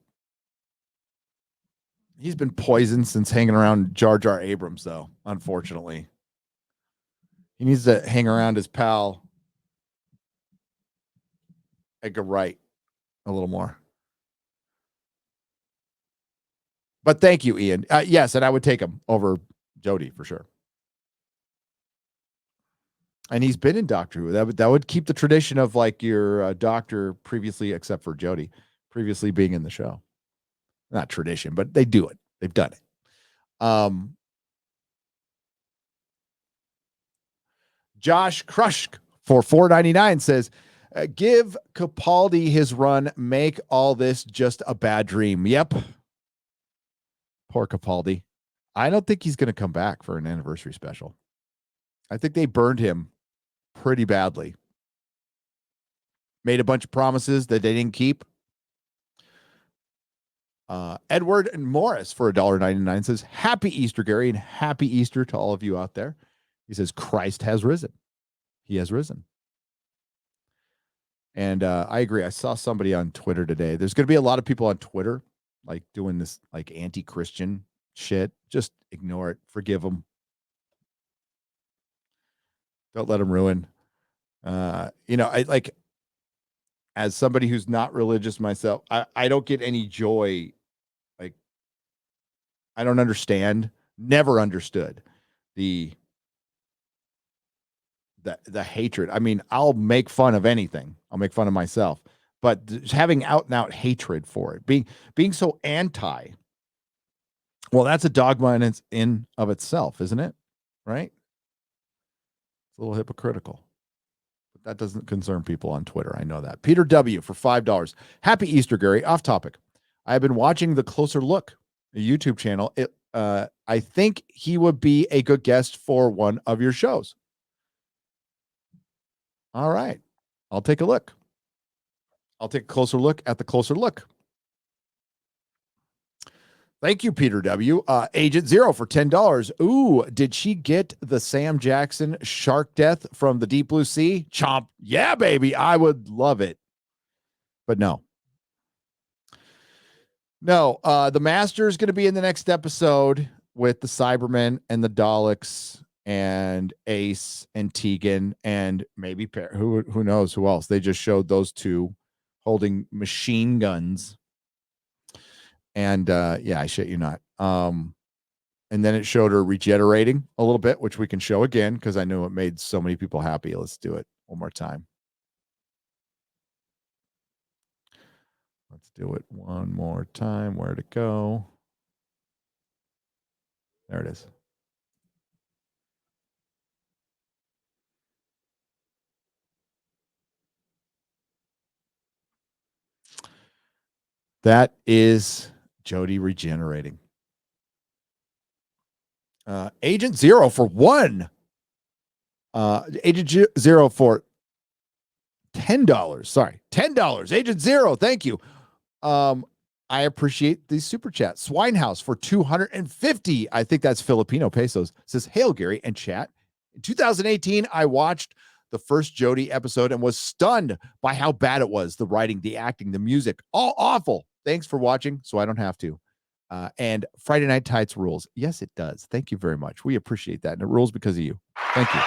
He's been poisoned since hanging around Jar Jar Abrams, though, unfortunately. He needs to hang around his pal Edgar Wright a little more. But thank you, Ian. Yes, and I would take him over Jodie for sure. And he's been in Doctor Who. That would keep the tradition of like your doctor previously, except for Jodie, previously being in the show. Not tradition, but they do it. They've done it. Josh Crush for $4.99 says, give Capaldi his run. Make all this just a bad dream. Yep. Poor Capaldi. I don't think he's going to come back for an anniversary special. I think they burned him pretty badly. Made a bunch of promises that they didn't keep. Edward and Morris for $1.99 says, happy Easter, Gary, and happy Easter to all of you out there. He says, Christ has risen. He has risen. And I agree. I saw somebody on Twitter today. There's going to be a lot of people on Twitter like doing this like anti-Christian shit. Just ignore it. Forgive them. Don't let them ruin. I like, as somebody who's not religious myself, I don't get any joy. Like, I don't understand, never understood the hatred. I mean, I'll make fun of anything. I'll make fun of myself, but just having out and out hatred for it, being so anti, well, that's a dogma in of itself, isn't it? Right? It's a little hypocritical. That doesn't concern people on Twitter. I know that. Peter W. for $5. Happy Easter, Gary. Off topic. I have been watching The Closer Look, a YouTube channel. I think he would be a good guest for one of your shows. All right. I'll take a look. I'll take a closer look at The Closer Look. Thank you, Peter W. Agent Zero for $10. Ooh, did she get the Sam Jackson shark death from the Deep Blue Sea? Chomp. Yeah, baby. I would love it. But no. No, the Master is going to be in the next episode with the Cybermen and the Daleks and Ace and Tegan and maybe who knows who else. They just showed those two holding machine guns. And yeah, I shit you not. And then it showed her regenerating a little bit, which we can show again because I knew it made so many people happy. Let's do it one more time. Let's do it one more time. Where'd it go? There it is. That is Jodie regenerating. Agent Zero for $1. Agent Zero for $10. Sorry, $10. Agent Zero, thank you. I appreciate the super chat. Swinehouse for $250. I think that's Filipino pesos. Says, hail Gary and chat. In 2018, I watched the first Jodie episode and was stunned by how bad it was. The writing, the acting, the music, all awful. Thanks for watching, so I don't have to. And Friday Night Tights rules. Yes, it does. Thank you very much. We appreciate that. And it rules because of you. Thank you.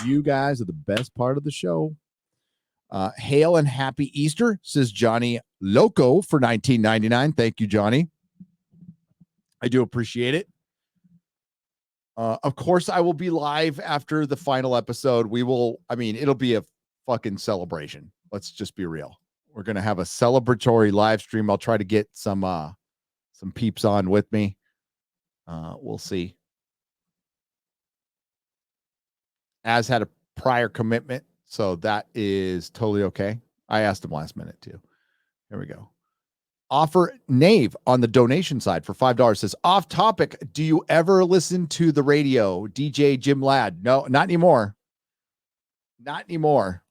You guys are the best part of the show. Hail and happy Easter, says Johnny Loco for $19.99. Thank you, Johnny. I do appreciate it. Of course, I will be live after the final episode. It'll be a fucking celebration. Let's just be real. We're going to have a celebratory live stream. I'll try to get some peeps on with me. We'll see. Az had a prior commitment, so that is totally okay. I asked him last minute too. Here we go. Offer Nave on the donation side for $5 says, off topic, do you ever listen to the radio? DJ Jim Ladd? No, not anymore. Not anymore.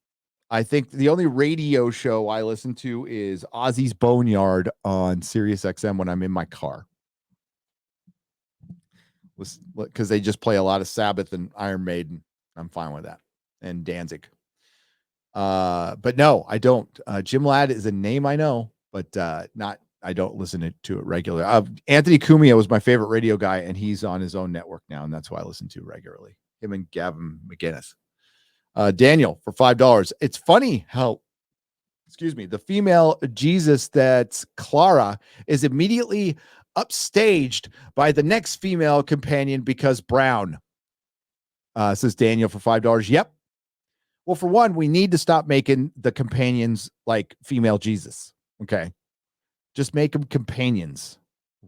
I think the only radio show I listen to is Ozzy's Boneyard on Sirius XM when I'm in my car. Because they just play a lot of Sabbath and Iron Maiden. I'm fine with that. And Danzig. But no, I don't. Jim Ladd is a name I know, but I don't listen to it regularly. Anthony Cumia was my favorite radio guy, and he's on his own network now, and that's why I listen to regularly. Him and Gavin McGinnis. Daniel for $5. It's funny how, the female Jesus that's Clara is immediately upstaged by the next female companion because brown. Says Daniel for $5. Yep. Well, for one, we need to stop making the companions like female Jesus. Okay. Just make them companions.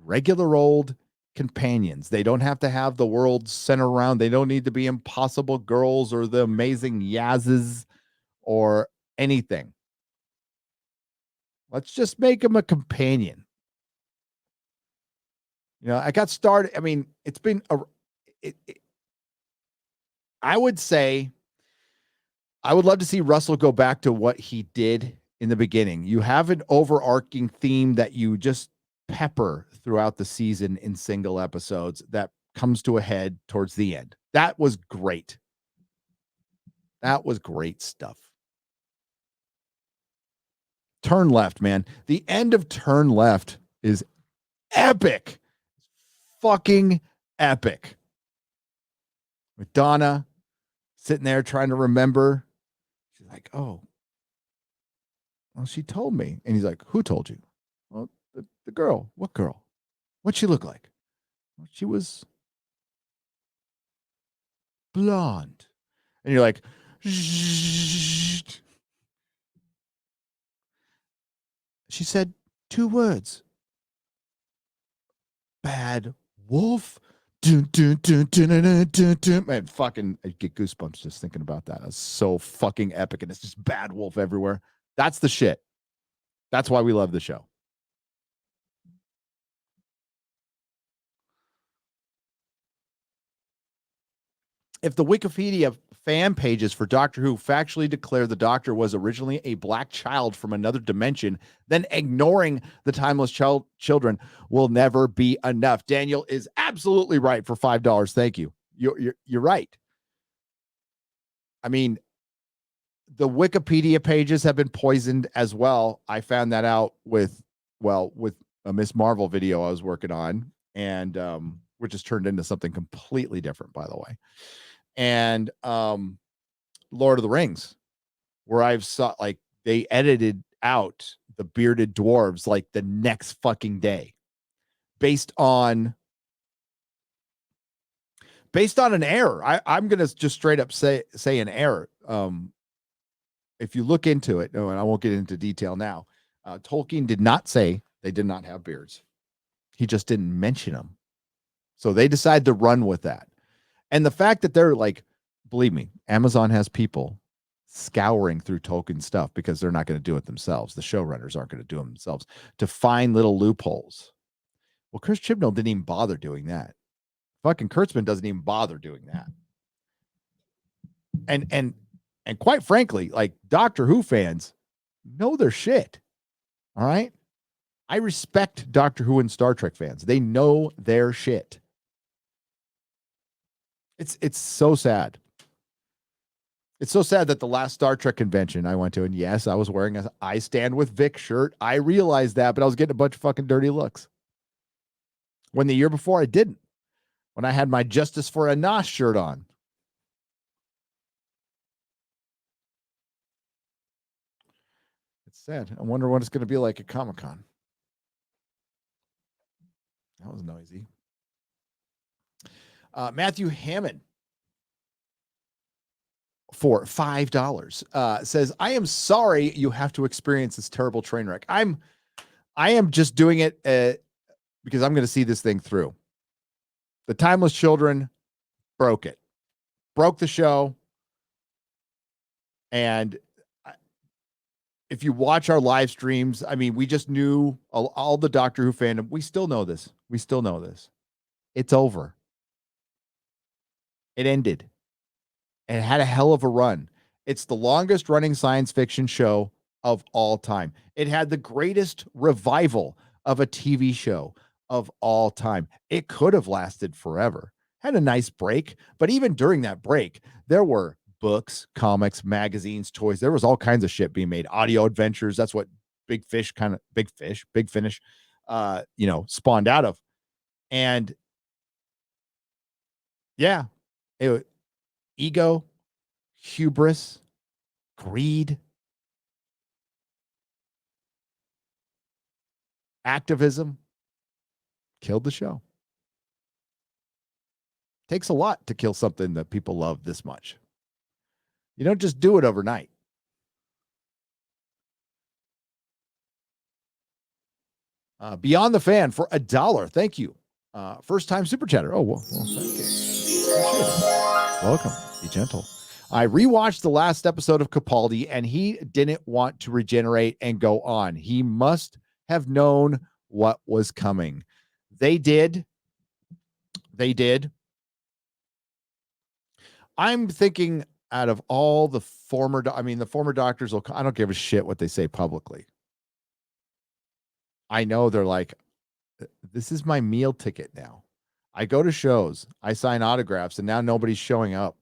Regular old companions. They don't have to have the world center around. They don't need to be impossible girls or the amazing Yaz's or anything. Let's just make them a companion. You know, I got started. I mean, it's been I would say I would love to see Russell go back to what he did in the beginning. You have an overarching theme that you just pepper throughout the season in single episodes that comes to a head towards the end. That was great. That was great stuff. Turn Left, man. The end of Turn Left is epic. Fucking epic. With Donna sitting there trying to remember. She's like, oh, well, she told me. And he's like, who told you? Well, the girl. What girl? What'd she look like? Well, she was blonde. And you're like, she said 2 words. Bad wolf. Dun, dun, dun, dun, dun, dun, dun, dun. Man, fucking, I get goosebumps just thinking about that. It's so fucking epic, and it's just bad wolf everywhere. That's the shit. That's why we love the show. If the Wikipedia fan pages for Doctor Who factually declare the Doctor was originally a black child from another dimension, then ignoring the timeless children will never be enough. Daniel is absolutely right for $5. Thank you. You're right. I mean, the Wikipedia pages have been poisoned as well. I found that out with a Miss Marvel video I was working on, and which has turned into something completely different, by the way. And Lord of the Rings, where I've saw like they edited out the bearded dwarves like the next fucking day based on an error. I'm gonna just straight up say an error. If you look into it, no, and I won't get into detail now. Tolkien did not say they did not have beards. He just didn't mention them. So they decided to run with that. And the fact that they're like, believe me, Amazon has people scouring through Tolkien stuff because they're not going to do it themselves. The showrunners aren't going to do it themselves to find little loopholes. Well, Chris Chibnall didn't even bother doing that. Fucking Kurtzman doesn't even bother doing that. And quite frankly, like Doctor Who fans know their shit. All right. I respect Doctor Who and Star Trek fans. They know their shit. It's so sad. It's so sad that the last Star Trek convention I went to, and yes, I was wearing a I Stand with Vic shirt. I realized that, but I was getting a bunch of fucking dirty looks. When the year before I didn't. When I had my Justice for Anas shirt on. It's sad. I wonder what it's going to be like at Comic-Con. That was noisy. Matthew Hammond for $5 says, I am sorry you have to experience this terrible train wreck. I am just doing it because I'm going to see this thing through. The Timeless Children broke the show. And if you watch our live streams, I mean, we just knew all the Doctor Who fandom. We still know this. It's over. It ended. And it had a hell of a run. It's the longest running science fiction show of all time. It had the greatest revival of a TV show of all time. It could have lasted forever. Had a nice break, but even during that break, there were books, comics, magazines, toys. There was all kinds of shit being made. Audio adventures. That's what Big Finish, spawned out of. And yeah, ego, hubris, greed, activism killed the show. Takes a lot to kill something that people love this much. You don't just do it overnight. Beyond the Fan for $1. Thank you. First time super chatter. Oh, well thank you. Appreciate it. Welcome. Be gentle. I rewatched the last episode of Capaldi, and he didn't want to regenerate and go on. He must have known what was coming. They did. They did. I'm thinking out of all the former, the former doctors will, I don't give a shit what they say publicly. I know they're like, this is my meal ticket now. I go to shows, I sign autographs, and now nobody's showing up.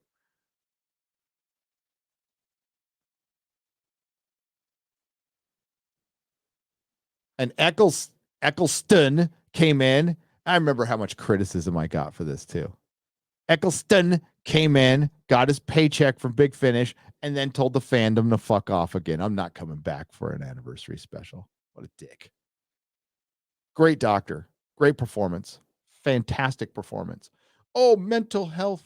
And Eccleston came in. I remember how much criticism I got for this too. Eccleston came in, got his paycheck from Big Finish, and then told the fandom to fuck off again. I'm not coming back for an anniversary special. What a dick. Great doctor. Great performance. Fantastic performance. Oh, mental health.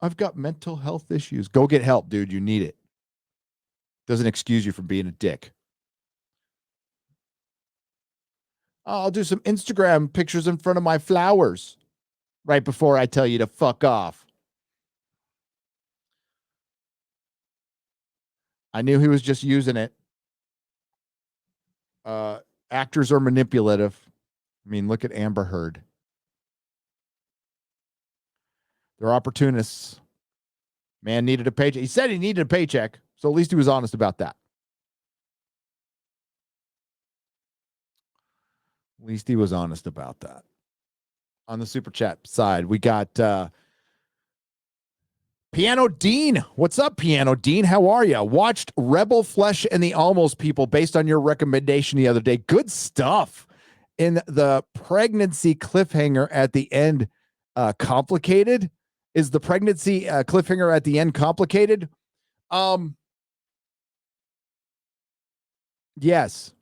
I've got mental health issues. Go get help, dude. You need it. Doesn't excuse you from being a dick. I'll do some Instagram pictures in front of my flowers right before I tell you to fuck off. I knew he was just using it. Actors are manipulative. I mean, look at Amber Heard. They're opportunists. Man needed a paycheck. He said he needed a paycheck, so at least he was honest about that. At least he was honest about that. On the super chat side, we got Piano Dean. What's up, Piano Dean? How are you? Watched Rebel Flesh and the Almost People based on your recommendation the other day. Good stuff. In the pregnancy cliffhanger at the end, complicated? Is the pregnancy cliffhanger at the end complicated? Yes.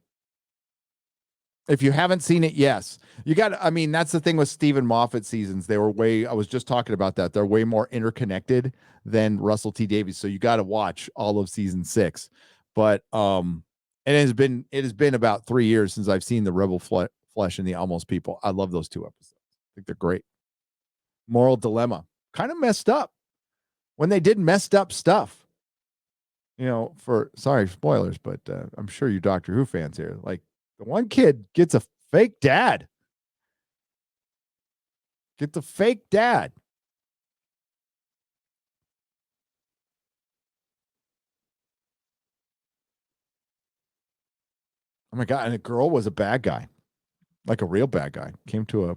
If you haven't seen it, yes. You got, that's the thing with Stephen Moffat seasons. I was just talking about that. They're way more interconnected than Russell T Davies. So you got to watch all of season 6. But it has been about 3 years since I've seen the Rebel Flesh and the Almost People. I love those 2 episodes. I think they're great. Moral dilemma. Kind of messed up when they did messed up stuff. Sorry, spoilers, but I'm sure you Doctor Who fans here, like, the one kid gets a fake dad. Get the fake dad. Oh my God. And the girl was a bad guy, like a real bad guy. Came to a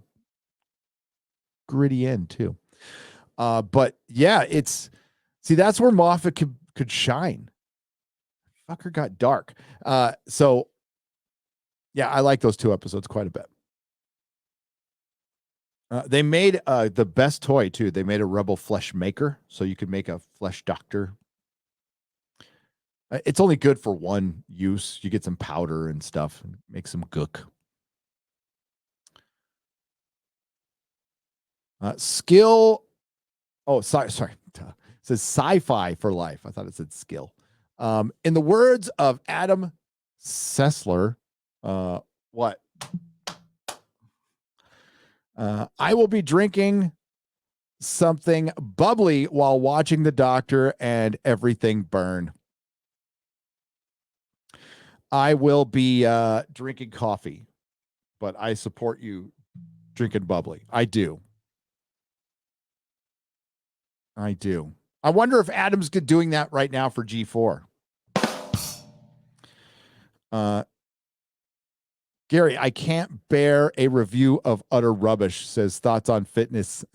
gritty end too. But yeah, that's where Moffat could shine. Fucker got dark. So yeah, I like those 2 episodes quite a bit. They made the best toy too. They made a Rebel Flesh maker, so you could make a flesh doctor. It's only good for one use. You get some powder and stuff, and make some gook. Skill. Oh, sorry. It says sci-fi for life. I thought it said skill. In the words of Adam Sessler, what? I will be drinking something bubbly while watching the Doctor and everything burn. I will be drinking coffee, but I support you drinking bubbly. I do. I wonder if Adam's doing that right now for G4. Gary, I can't bear a review of utter rubbish, says thoughts on fitness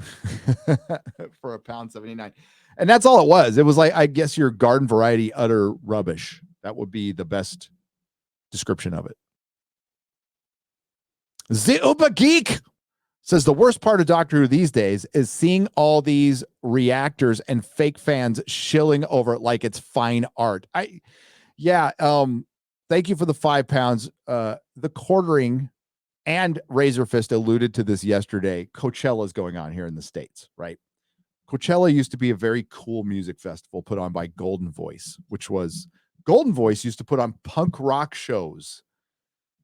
for £1.79. And that's all it was. It was like, I guess, your garden variety utter rubbish. That would be the best description of it. The Geek says the worst part of Doctor Who these days is seeing all these reactors and fake fans shilling over it like it's fine art. Thank you for the £5. The quartering, and Razor Fist alluded to this yesterday. Coachella is going on here in the States, right? Coachella used to be a very cool music festival put on by Golden Voice, Golden Voice used to put on punk rock shows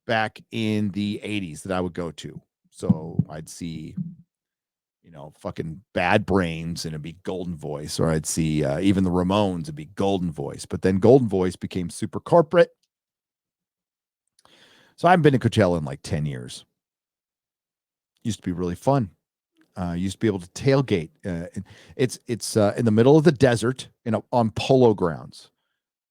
back in the 80s that I would go to. So I'd see, fucking Bad Brains and it'd be Golden Voice, or I'd see even the Ramones, it'd be Golden Voice. But then Golden Voice became super corporate. So I haven't been to Coachella in like 10 years. Used to be really fun. Used to be able to tailgate. It's in the middle of the desert, on polo grounds.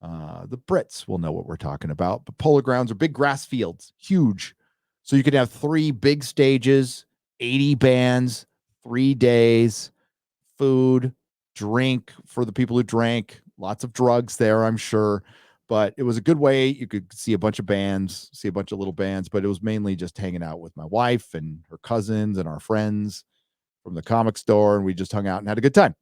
The Brits will know what we're talking about, but polo grounds are big grass fields, huge. So you could have 3 big stages, 80 bands, 3 days, food, drink for the people who drank, lots of drugs there, I'm sure. But it was a good way. You could see a bunch of bands, see a bunch of little bands, but it was mainly just hanging out with my wife and her cousins and our friends from the comic store. And we just hung out and had a good time.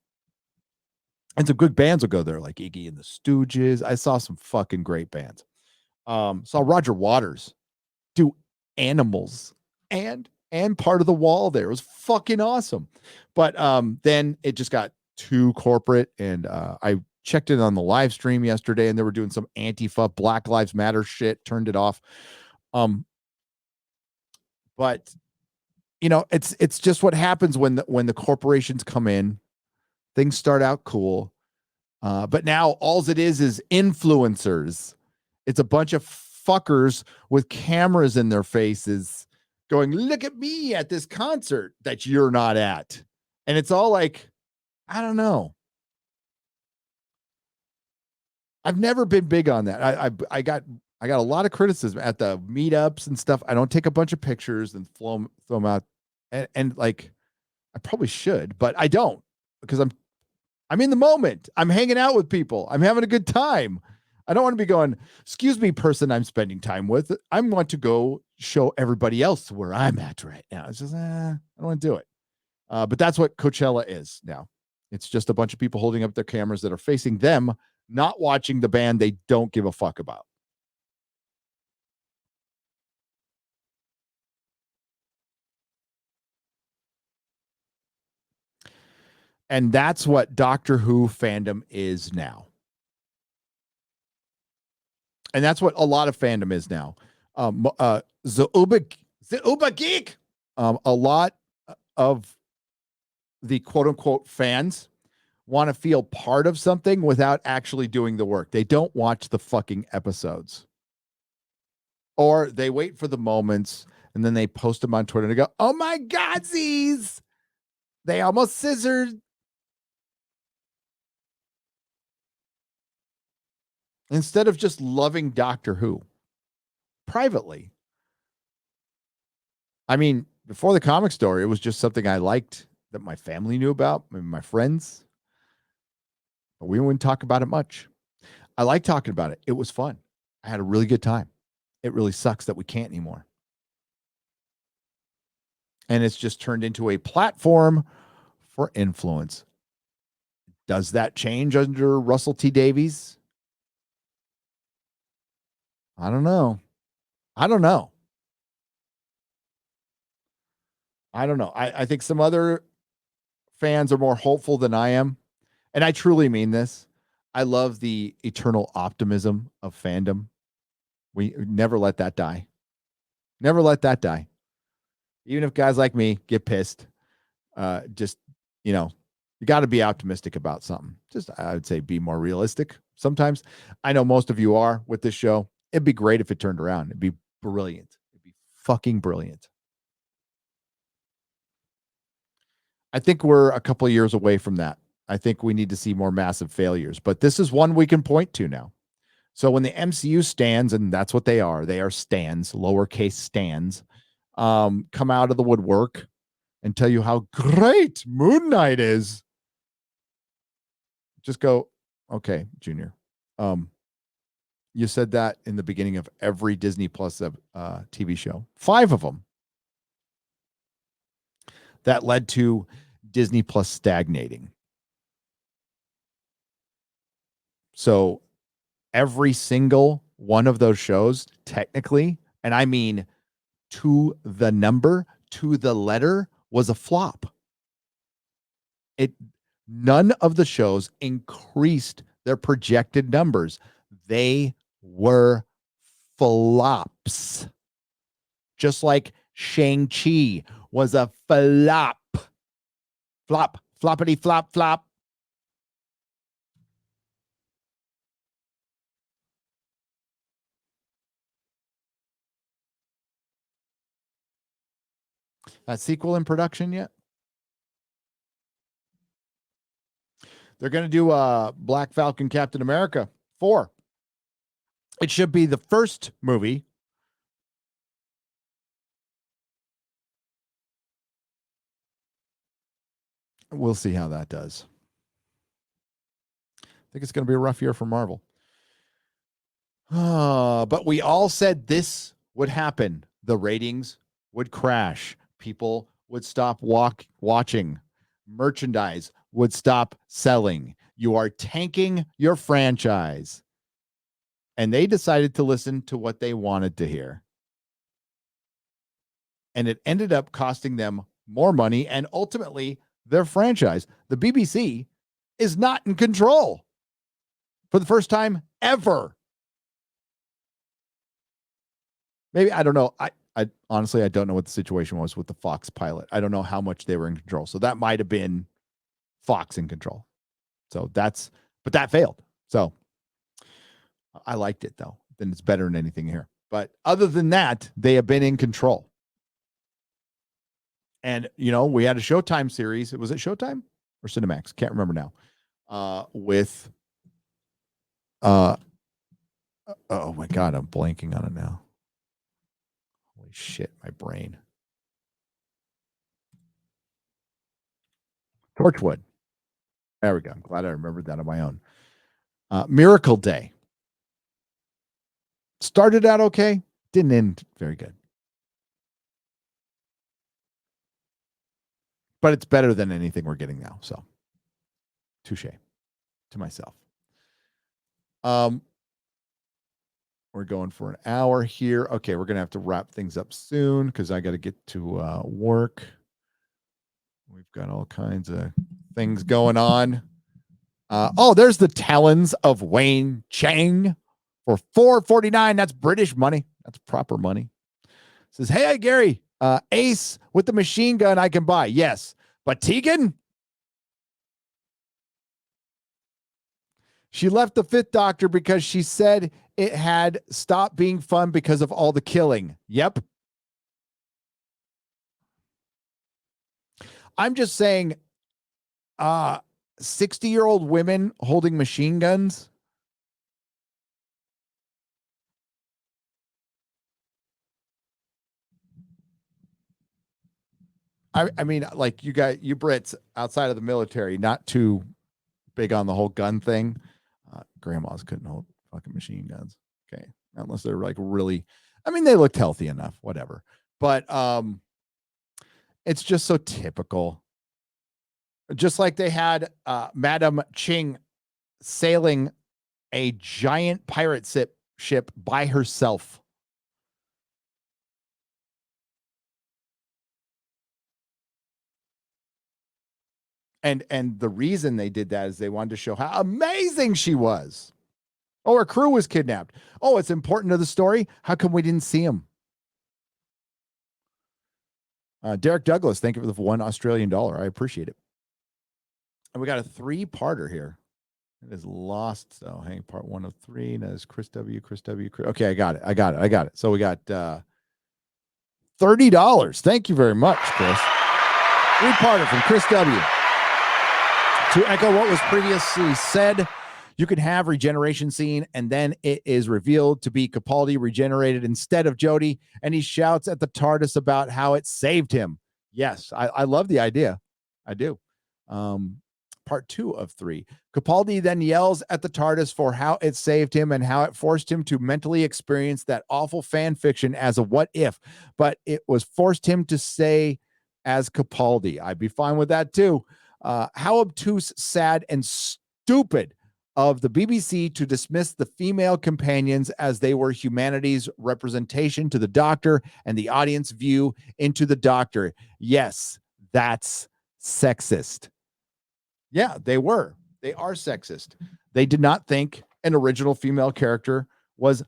And some good bands will go there, like Iggy and the Stooges. I saw some fucking great bands. Saw Roger Waters do Animals and Part of the Wall there. It was fucking awesome. But then it just got too corporate, and I checked in on the live stream yesterday, and they were doing some Antifa, Black Lives Matter shit. Turned it off. But it's just what happens when the corporations come in. Things start out cool. But now all it is influencers. It's a bunch of fuckers with cameras in their faces going, look at me at this concert that you're not at. And it's all like, I don't know. I've never been big on that. I got a lot of criticism at the meetups and stuff. I don't take a bunch of pictures and throw them out. And like, I probably should, but I don't, because I'm in the moment. I'm hanging out with people. I'm having a good time. I don't want to be going, excuse me, person I'm spending time with. I want to go show everybody else where I'm at right now. It's just, I don't want to do it. But that's what Coachella is now. It's just a bunch of people holding up their cameras that are facing them, not watching the band they don't give a fuck about. And that's what Doctor Who fandom is now. And that's what a lot of fandom is now. The Uber Geek. A lot of the quote unquote fans want to feel part of something without actually doing the work. They don't watch the fucking episodes. Or they wait for the moments and then they post them on Twitter and they go, oh my Godsies, they almost scissored. Instead of just loving Doctor Who privately. I mean, before the comic story, it was just something I liked that my family knew about, maybe my friends. But we wouldn't talk about it much. I like talking about it. It was fun. I had a really good time. It really sucks that we can't anymore. And it's just turned into a platform for influence. Does that change under Russell T. Davies? I don't know. I think some other fans are more hopeful than I am. And I truly mean this. I love the eternal optimism of fandom. We never let that die. Never let that die. Even if guys like me get pissed, you got to be optimistic about something. Just, I would say, be more realistic sometimes. I know most of you are with this show. It'd be great if it turned around. It'd be brilliant. It'd be fucking brilliant. I think we're a couple of years away from that. I think we need to see more massive failures, but this is one we can point to now. So when the MCU stands, and that's what they are stands, lowercase stands, come out of the woodwork and tell you how great Moon Knight is. Just go, okay, Junior. You said that in the beginning of every Disney Plus TV show. 5 of them. That led to Disney Plus stagnating. So every single one of those shows, technically, and I mean to the number, to the letter, was a flop. None of the shows increased their projected numbers. They were flops. Just like Shang-Chi was a flop. Floppity flop flop. That sequel in production yet? They're going to do Black Falcon Captain America 4. It should be the first movie. We'll see how that does. I think it's going to be a rough year for Marvel. But we all said this would happen. The ratings would crash. People would stop watching. Merchandise would stop selling. You are tanking your franchise. And they decided to listen to what they wanted to hear. And it ended up costing them more money and ultimately their franchise. The BBC is not in control for the first time ever. Maybe, I don't know. I honestly, I don't know what the situation was with the Fox pilot. I don't know how much they were in control. So that might have been Fox in control. So but that failed. So I liked it though. Then it's better than anything here. But other than that, they have been in control. And, we had a Showtime series. Was it Showtime or Cinemax? Can't remember now. With, oh my God, I'm blanking on it now. Holy shit, my brain. Torchwood. There we go. I'm glad I remembered that on my own. Miracle Day. Started out okay. Didn't end very good. But it's better than anything we're getting now. So, touche to myself. We're going for an hour here. Okay, we're going to have to wrap things up soon because I got to get to work. We've got all kinds of things going on. There's the Talons of Wayne Chang for $4.49. That's British money. That's proper money. Says, hey, Gary, Ace with the machine gun I can buy. Yes, but Tegan? She left the Fifth Doctor because she said it had stopped being fun because of all the killing. Yep. I'm just saying, 60-year-old women holding machine guns. I mean, like you Brits outside of the military, not too big on the whole gun thing. Grandmas couldn't hold fucking machine guns. Okay. Unless they're like really, they looked healthy enough, whatever. But it's just so typical. Just like they had Madame Ching sailing a giant pirate ship by herself. And the reason they did that is they wanted to show how amazing she was. Oh, her crew was kidnapped. Oh, it's important to the story. How come we didn't see him? Derek Douglas, thank you for the $1 Australian. I appreciate it. And we got a 3-parter here. It is lost. So hang part 1 of 3. That is Chris W. Okay, I got it. So we got $30. Thank you very much, Chris. 3-parter from Chris W. To echo what was previously said, you can have regeneration scene, and then it is revealed to be Capaldi regenerated instead of Jodie, and he shouts at the TARDIS about how it saved him. Yes, I love the idea. I do. Part 2 of 3. Capaldi then yells at the TARDIS for how it saved him and how it forced him to mentally experience that awful fan fiction as a what if, but it was forced him to say as Capaldi. I'd be fine with that too. How obtuse, sad, and stupid of the BBC to dismiss the female companions as they were humanity's representation to the Doctor and the audience view into the Doctor. Yes, that's sexist. Yeah, they were. They are sexist. They did not think an original female character was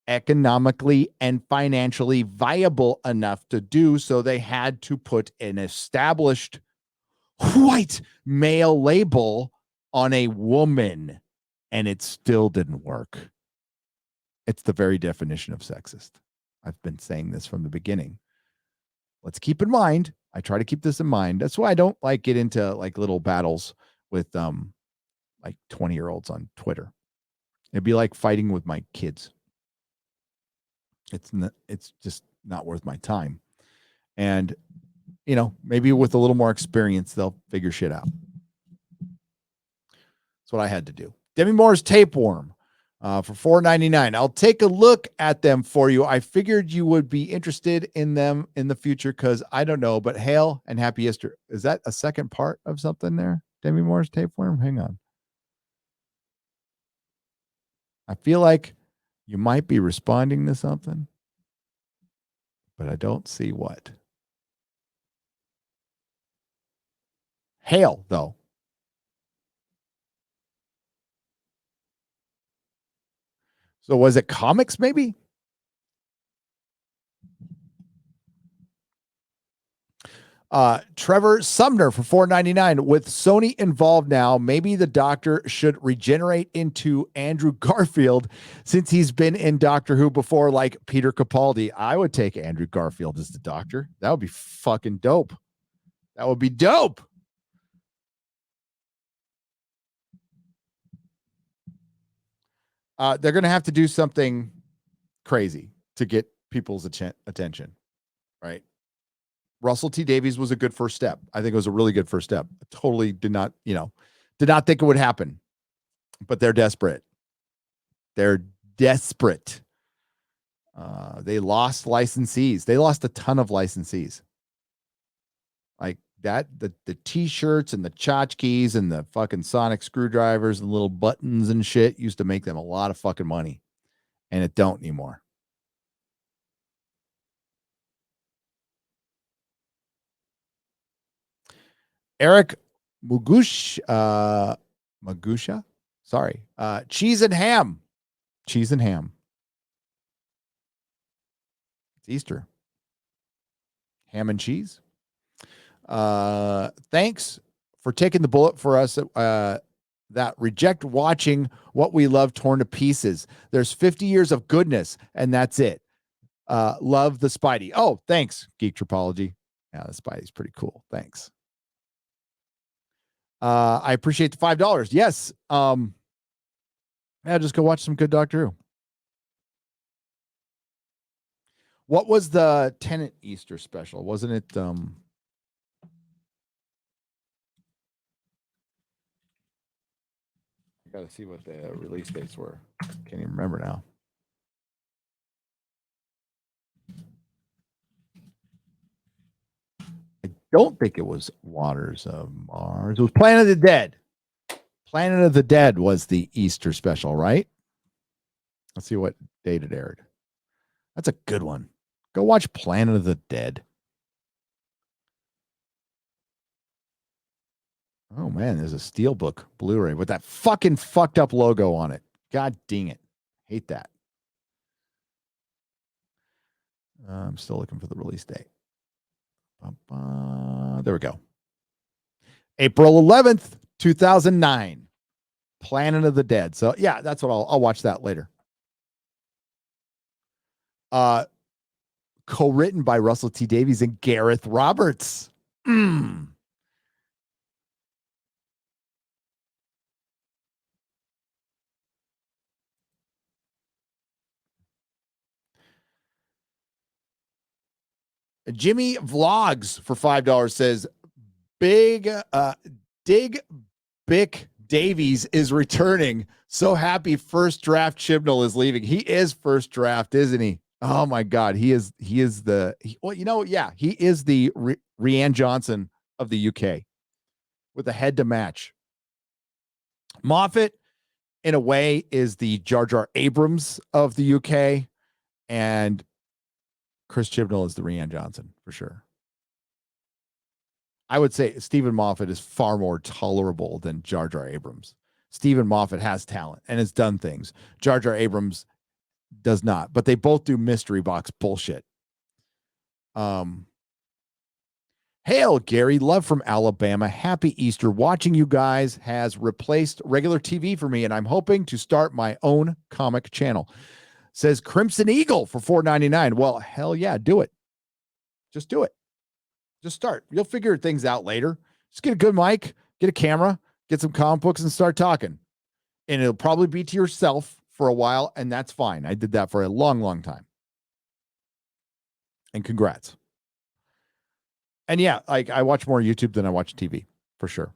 economically and financially viable enough to do so. They had to put an established white male label on a woman, and it still didn't work. It's the very definition of sexist. I've been saying this from the beginning. Let's keep in mind. I try to keep this in mind. That's why I don't like get into like little battles with like 20-year-olds on Twitter. It'd be like fighting with my kids. It's just not worth my time. And maybe with a little more experience, they'll figure shit out. That's what I had to do. Demi Moore's Tapeworm for $4.99. I'll take a look at them for you. I figured you would be interested in them in the future because I don't know, but hail and happy Easter. Is that a second part of something there? Demi Moore's Tapeworm? Hang on. I feel like you might be responding to something, but I don't see what. Hail, though. So was it comics, maybe? Trevor Sumner for $4.99. With Sony involved now, maybe the Doctor should regenerate into Andrew Garfield since he's been in Doctor Who before, like Peter Capaldi. I would take Andrew Garfield as the Doctor. That would be fucking dope. That would be dope. They're going to have to do something crazy to get people's attention, right? Russell T. Davies was a good first step. I think it was a really good first step. I totally did not think it would happen, but they're desperate. They're desperate. They lost licensees. They lost a ton of licensees. Like that, the t-shirts and the tchotchkes and the fucking sonic screwdrivers and little buttons and shit used to make them a lot of fucking money, and it don't anymore. Eric Magusha, sorry. Cheese and ham. Cheese and ham. It's Easter. Ham and cheese. Thanks for taking the bullet for us that reject watching what we love torn to pieces. There's 50 years of goodness, and that's it. Love the Spidey. Oh, thanks, Geek Tropology. Yeah, the Spidey's pretty cool. Thanks. I appreciate the $5. Yes. Yeah, just go watch some good Doctor Who. What was the Tennant Easter special? Wasn't it I gotta see what the release dates were. Can't even remember now. I don't think it was Waters of Mars. It was Planet of the Dead. Planet of the Dead was the Easter special, right? Let's see what date it aired. That's a good one. Go watch Planet of the Dead. Oh, man, there's a Steelbook Blu-ray with that fucking fucked up logo on it. God dang it. Hate that. I'm still looking for the release date. There we go. April 11th, 2009. Planet of the Dead. So, yeah, that's what I'll watch that later. Co-written by Russell T. Davies and Gareth Roberts. Jimmy Vlogs for $5 says, Dig Bick Davies is returning. So happy first draft Chibnall is leaving. He is first draft, isn't he? Oh my God. He is the he is the Rianne Johnson of the UK with a head to match. Moffat, in a way, is the Jar Jar Abrams of the UK, and Chris Chibnall is the Rianne Johnson for sure. I would say Stephen Moffat is far more tolerable than Jar Jar Abrams. Stephen Moffat has talent and has done things. Jar Jar Abrams does not, but they both do mystery box bullshit. Hail, Gary. Love from Alabama. Happy Easter. Watching you guys has replaced regular TV for me, and I'm hoping to start my own comic channel. Says Crimson Eagle for $4.99. Well, hell yeah, do it. Just do it. Just start. You'll figure things out later. Just get a good mic, get a camera, get some comic books, and start talking. And it'll probably be to yourself for a while, and that's fine. I did that for a long, long time. And congrats. And yeah, like I watch more YouTube than I watch TV, for sure.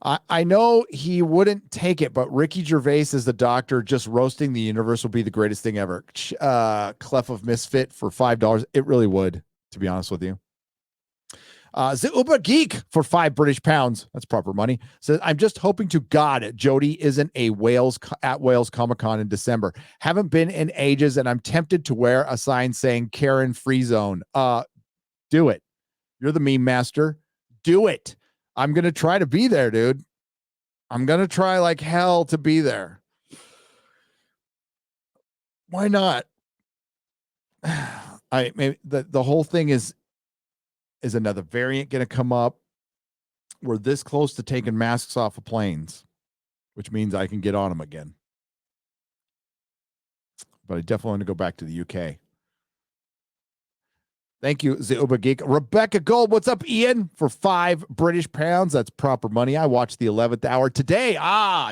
I know he wouldn't take it, but Ricky Gervais as the Doctor just roasting the universe will be the greatest thing ever. Clef of Misfit for $5. It really would, to be honest with you. Zuba Geek for £5 That's proper money. Says, I'm just hoping to God Jodie isn't at Wales Comic-Con in December. Haven't been in ages, and I'm tempted to wear a sign saying Karen Free Zone. Do it. You're the meme master. Do it. I'm going to try to be there, dude. I'm going to try like hell to be there. Why not? Maybe the whole thing is another variant going to come up? We're this close to taking masks off of planes, which means I can get on them again. But I definitely want to go back to the UK. Thank you, Zuba Geek. Rebecca Gold, what's up, Ian? For £5. That's proper money. I watched the 11th hour today.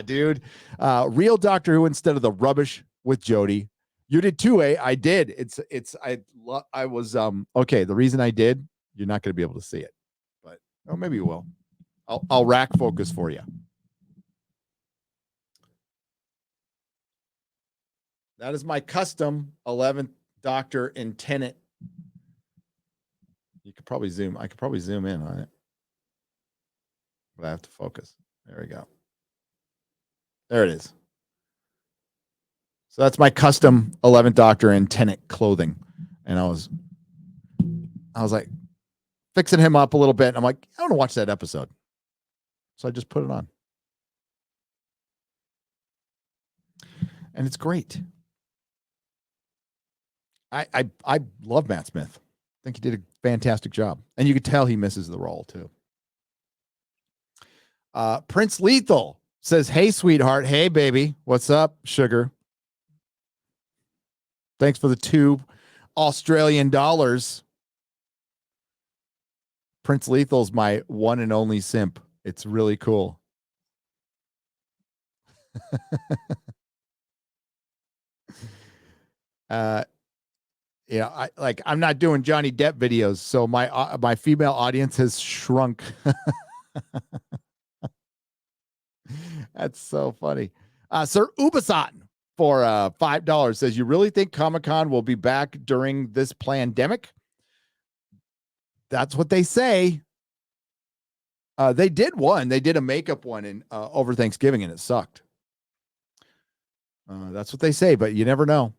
Dude. Real Doctor Who instead of the rubbish with Jodie. You did too, eh? I did. I was okay. The reason I did, you're not going to be able to see it, but maybe you will. I'll rack focus for you. That is my custom 11th Doctor in Tenet. You could probably zoom. I could probably zoom in on it, but I have to focus. There we go. There it is. So that's my custom 11th Doctor in Tenet clothing, and I was like fixing him up a little bit. And I'm like, I want to watch that episode, so I just put it on, and it's great. I love Matt Smith. I think he did a fantastic job. And you could tell he misses the role too. Prince Lethal says, hey, sweetheart. Hey, baby. What's up, sugar? Thanks for the $2 Australian. Prince Lethal's my one and only simp. It's really cool. I'm not doing Johnny Depp videos, so my female audience has shrunk. That's so funny. Sir Ubasan for $5 says, you really think Comic-Con will be back during this pandemic? That's what they say. They did one. They did a makeup one over Thanksgiving, and it sucked. That's what they say, but you never know.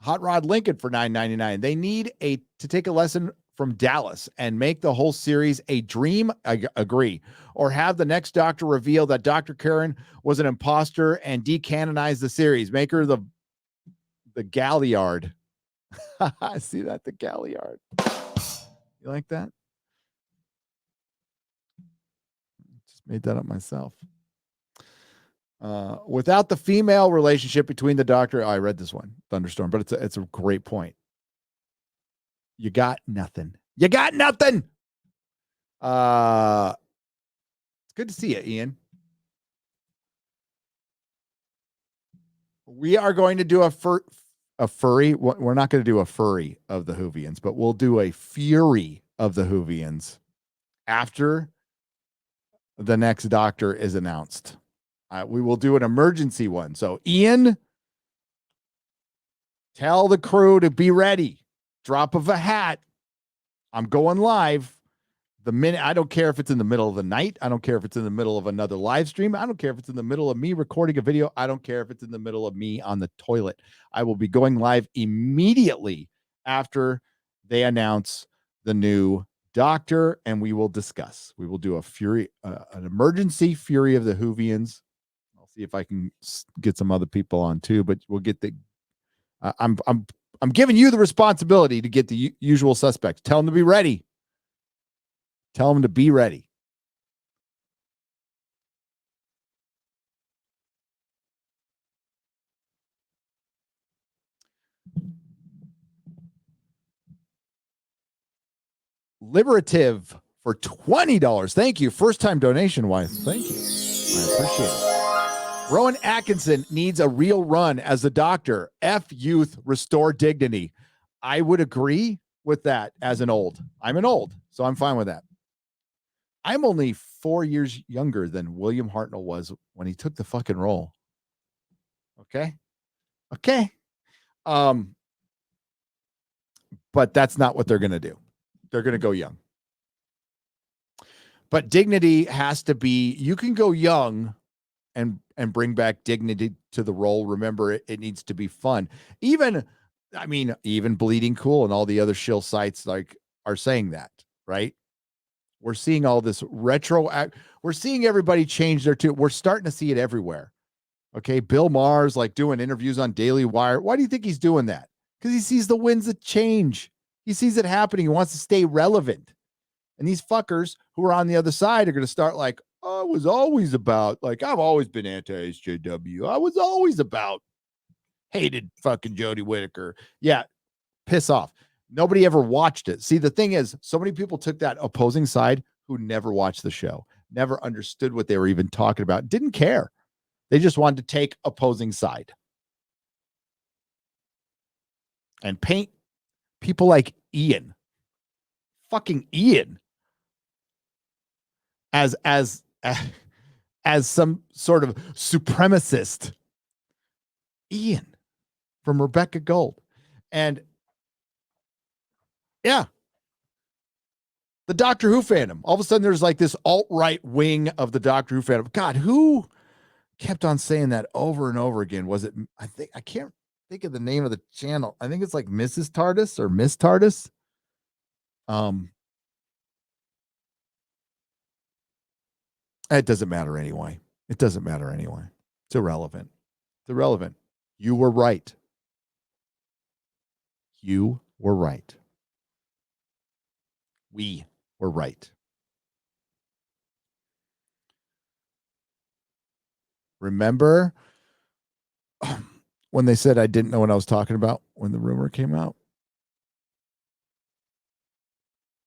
Hot Rod Lincoln for $9.99. They need to take a lesson from Dallas and make the whole series a dream. I agree. Or have the next Doctor reveal that Dr. Karen was an imposter and decanonize the series. Make her the Galliard. I see that, the Galliard. You like that? Just made that up myself. Without the female relationship between the Doctor, I read this one, Thunderstorm, but it's a great point. You got nothing. You got nothing. It's good to see you, Ian. We are going to do a furry. We're not going to do a furry of the Whovians, but we'll do a fury of the Whovians after the next Doctor is announced. We will do an emergency one. So, Ian, tell the crew to be ready. Drop of a hat. I'm going live the minute. I don't care if it's in the middle of the night. I don't care if it's in the middle of another live stream. I don't care if it's in the middle of me recording a video. I don't care if it's in the middle of me on the toilet. I will be going live immediately after they announce the new Doctor, and we will discuss. We will do an emergency Fury of the Whovians. See if I can get some other people on too, but we'll get the. I'm giving you the responsibility to get the usual suspects. Tell them to be ready. Tell them to be ready. Liberative for $20. Thank you. First time donation wise. Thank you. I appreciate it. Rowan Atkinson needs a real run as the Doctor. F youth, restore dignity. I would agree with that as an old. I'm an old, so I'm fine with that. I'm only 4 years younger than William Hartnell was when he took the fucking role. Okay. But that's not what they're going to do. They're going to go young. But dignity has to be, you can go young and bring back dignity to the role. Remember, it needs to be fun. Even Bleeding Cool and all the other shill sites are saying that, right? We're seeing all this retro act. We're seeing everybody change their tune. We're starting to see it everywhere. Okay. Bill Maher's doing interviews on Daily Wire. Why do you think he's doing that? Because he sees the winds of change. He sees it happening. He wants to stay relevant. And these fuckers who are on the other side are going to start I was always about, I've always been anti-SJW. I was always about hated fucking Jodie Whittaker. Yeah, piss off. Nobody ever watched it. See, the thing is, so many people took that opposing side who never watched the show, never understood what they were even talking about, didn't care. They just wanted to take opposing side and paint people like Ian, fucking Ian, as some sort of supremacist. Ian from Rebecca Gold. And yeah, the Doctor Who fandom. All of a sudden there's this alt-right wing of the Doctor Who fandom. God, who kept on saying that over and over again? Was it, I can't think of the name of the channel. I think it's Mrs. TARDIS or Miss TARDIS. It doesn't matter anyway. It's irrelevant. You were right. We were right. Remember when they said I didn't know what I was talking about when the rumor came out?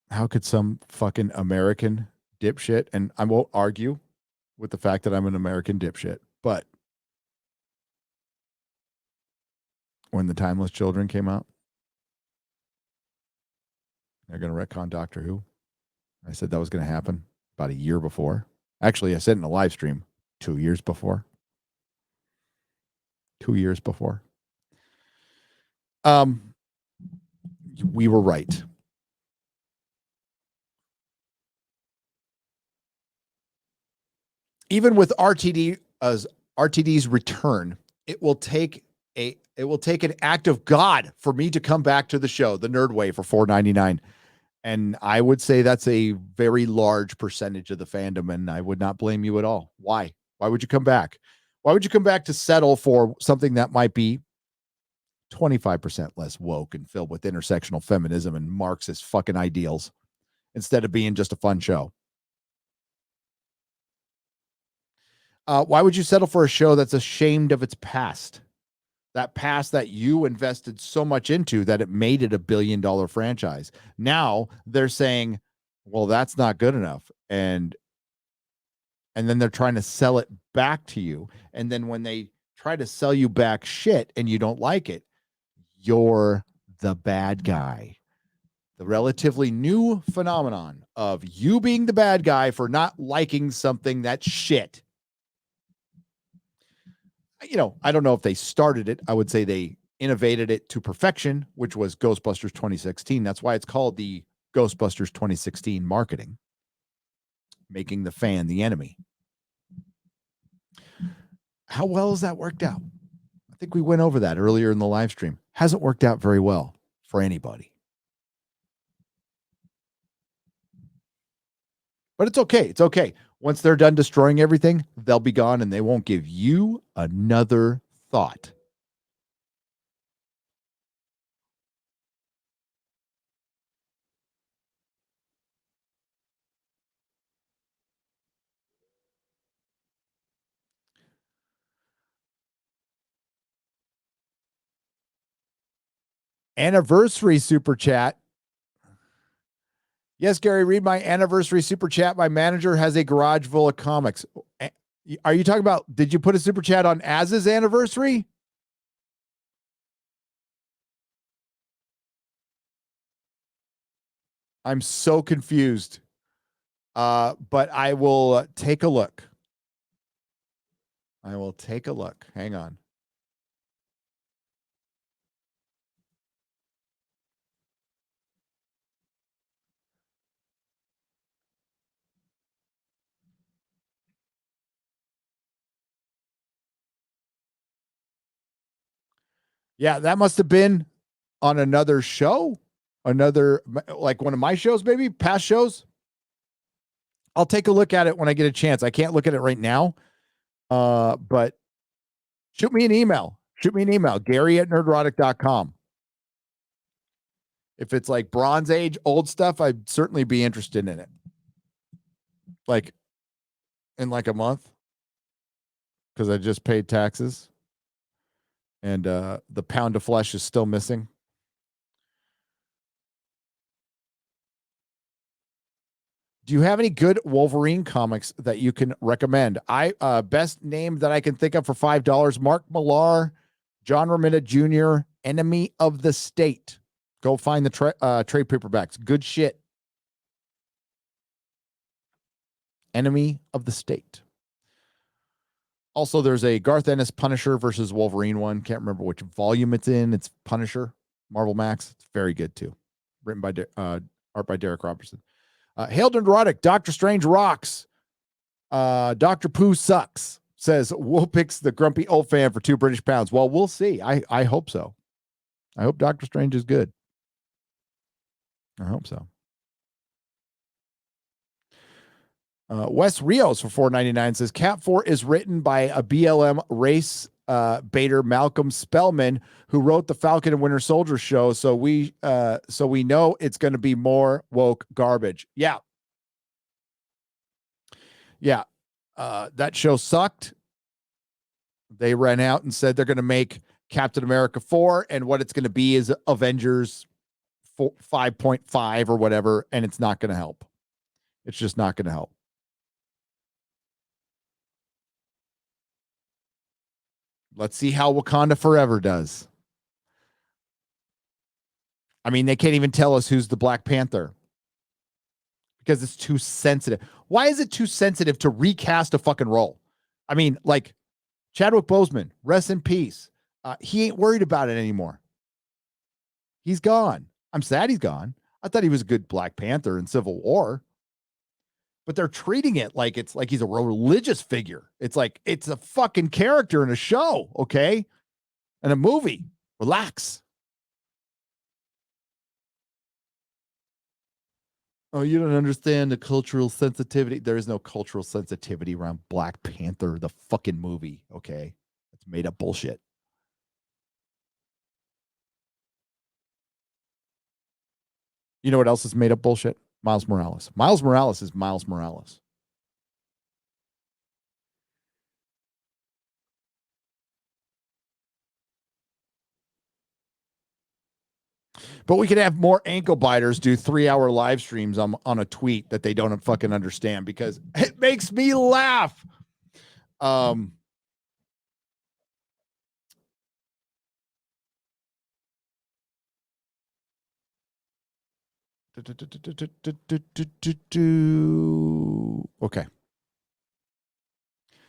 How could some fucking American dipshit, and I won't argue with the fact that I'm an American dipshit, but when the Timeless Children came out, they're going to retcon Doctor Who. I said that was going to happen about a year before. Actually, I said in a live stream 2 years before. 2 years before. We were right. Even with RTD's return, it will take an act of God for me to come back to the show, the Nerd Way, for $4.99. And I would say that's a very large percentage of the fandom, and I would not blame you at all. Why? Why would you come back? Why would you come back to settle for something that might be 25% less woke and filled with intersectional feminism and Marxist fucking ideals instead of being just a fun show? Why would you settle for a show that's ashamed of its past? That past that you invested so much into that it made it $1 billion franchise. Now they're saying, well, that's not good enough. And then they're trying to sell it back to you. And then when they try to sell you back shit and you don't like it, you're the bad guy. The relatively new phenomenon of you being the bad guy for not liking something that's shit. I don't know if they started it. I would say they innovated it to perfection, which was Ghostbusters 2016. That's why it's called the Ghostbusters 2016 marketing, making the fan the enemy. How well has that worked out? I think we went over that earlier in the live stream. Hasn't worked out very well for anybody. But it's okay. It's okay. Once they're done destroying everything, they'll be gone and they won't give you another thought. Anniversary super chat. Yes, Gary, read my anniversary super chat. My manager has a garage full of comics. Are you talking about, did you put a super chat on Az's anniversary? I'm so confused. But I will take a look. I will take a look. Hang on. Yeah, that must have been on another show, another, like one of my shows, maybe past shows. I'll take a look at it when I get a chance. I can't look at it right now. But shoot me an email. Gary@nerdrotic.com. If it's like Bronze Age, old stuff, I'd certainly be interested in it. Like in like a month, because I just paid taxes and the pound of flesh is still missing. Do you have any good Wolverine comics that you can recommend? I best name that I can think of for $5, Mark Millar, John Romita Jr., Enemy of the State. Go find the trade paperbacks. Good shit. Enemy of the State. Also, there's a Garth Ennis Punisher versus Wolverine one. Can't remember which volume it's in. It's Punisher, Marvel Max. It's very good too. Written by art by Derek Robertson. Hail Nerdrotic, Doctor Strange rocks. Dr. Pooh sucks. Says Woolpix the grumpy old fan for £2 British. Well, we'll see. I hope so. I hope Doctor Strange is good. I hope so. Wes Rios for $4.99 says Cat 4 is written by a BLM race baiter Malcolm Spellman, who wrote the Falcon and Winter Soldier show. So we know it's going to be more woke garbage. Yeah. That show sucked. They ran out and said they're going to make Captain America 4, and what it's going to be is Avengers 5.5 or whatever, and it's not going to help. It's just not going to help. Let's see how Wakanda Forever does. I mean, they can't even tell us who's the Black Panther because it's too sensitive. Why is it too sensitive to recast a fucking role? I mean, like Chadwick Boseman, rest in peace. He ain't worried about it anymore. He's gone. I'm sad he's gone. I thought he was a good Black Panther in Civil War. But they're treating it like it's like he's a religious figure. It's like it's a fucking character in a show, okay? And a movie. Relax. Oh, you don't understand the cultural sensitivity. There is no cultural sensitivity around Black Panther, the fucking movie, okay? It's made up bullshit. You know what else is made up bullshit? Miles Morales. Miles Morales is Miles Morales. But we could have more ankle biters do 3-hour live streams on a tweet that they don't fucking understand because it makes me laugh. Okay.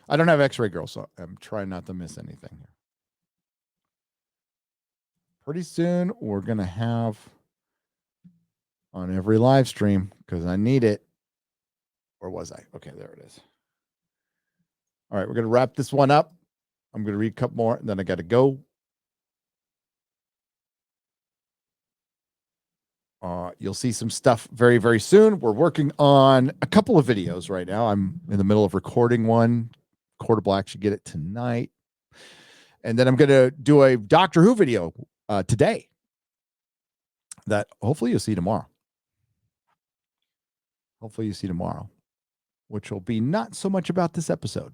I don't have X-Ray Girl, so I'm trying not to miss anything here. Pretty soon, we're going to have on every live stream because I need it. Where was I? Okay, there it is. All right, we're going to wrap this one up. I'm going to read a couple more, and then I got to go. You'll see some stuff very, very soon. We're working on a couple of videos right now. I'm in the middle of recording one. Quarter Black should get it tonight. And then I'm going to do a Doctor Who video today that hopefully you'll see tomorrow. Hopefully you see tomorrow, which will be not so much about this episode.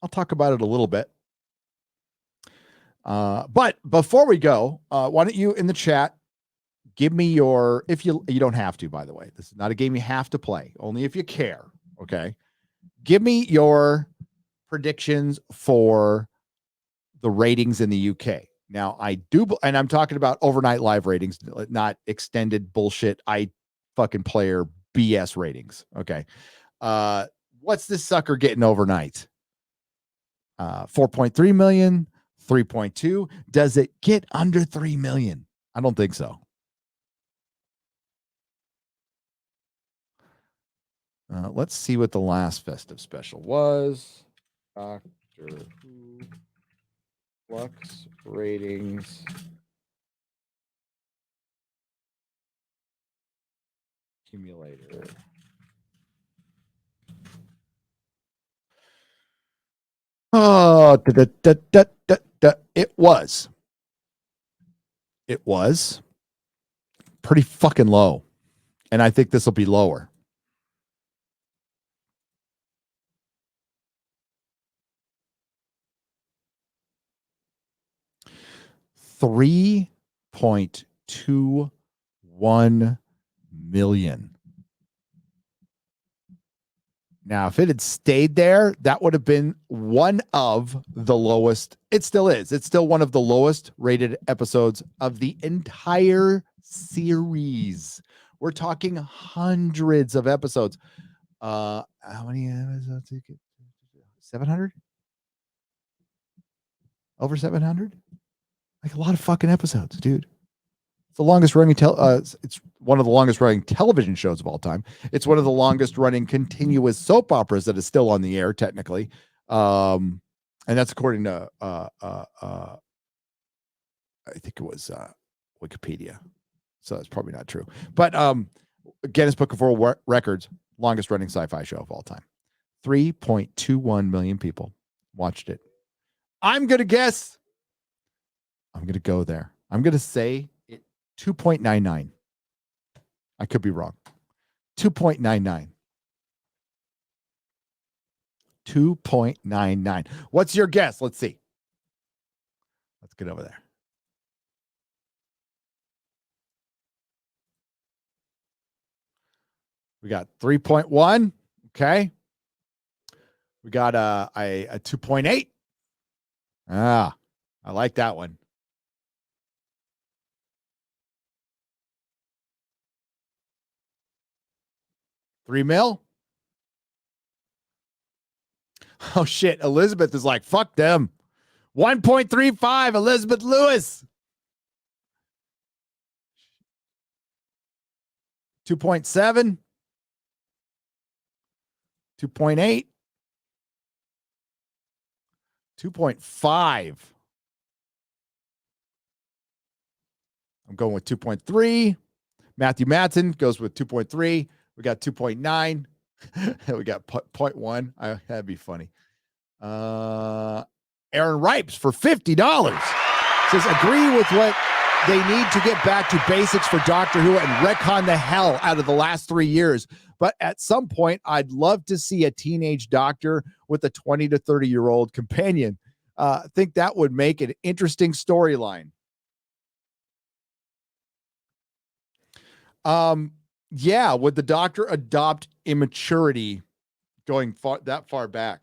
I'll talk about it a little bit. But before we go, why don't you in the chat give me your, if you don't have to, by the way, this is not a game you have to play, only if you care. Okay. Give me your predictions for the ratings in the UK. Now I do, and I'm talking about overnight live ratings, not extended bullshit. I fucking player BS ratings. Okay. What's this sucker getting overnight? 4.3 million, 3.2. Does it get under 3 million? I don't think so. Let's see what the last festive special was. Doctor Who Flux ratings. Accumulator. Oh, it was pretty fucking low. And I think this will be lower. 3.21 million. Now, if it had stayed there, that would have been one of the lowest. It still is. It's still one of the lowest rated episodes of the entire series. We're talking hundreds of episodes. How many episodes? 700? Over 700? Like a lot of fucking episodes, dude. It's the longest running it's one of the longest running television shows of all time. It's one of the longest running continuous soap operas that is still on the air, technically. And that's according to I think it was Wikipedia. So that's probably not true. But Guinness Book of World Records, longest running sci-fi show of all time. 3.21 million people watched it. I'm going to guess. I'm going to go there. I'm going to say it 2.99. I could be wrong. 2.99. 2.99. What's your guess? Let's see. Let's get over there. We got 3.1. Okay. We got a 2.8. Ah, I like that one. $3 million. Oh shit. Elizabeth is like, fuck them. 1.35. Elizabeth Lewis. 2.7. 2.8. 2.5. I'm going with 2.3. Matthew Madsen goes with 2.3. We got 2.9. We got 0.1. That'd be funny. Aaron Ripes for $50 says, agree with what they need to get back to basics for Doctor Who and retcon the hell out of the last 3 years. But at some point, I'd love to see a teenage doctor with a 20 to 30-year-old companion. I think that would make an interesting storyline. Yeah, would the Doctor adopt immaturity going that far back?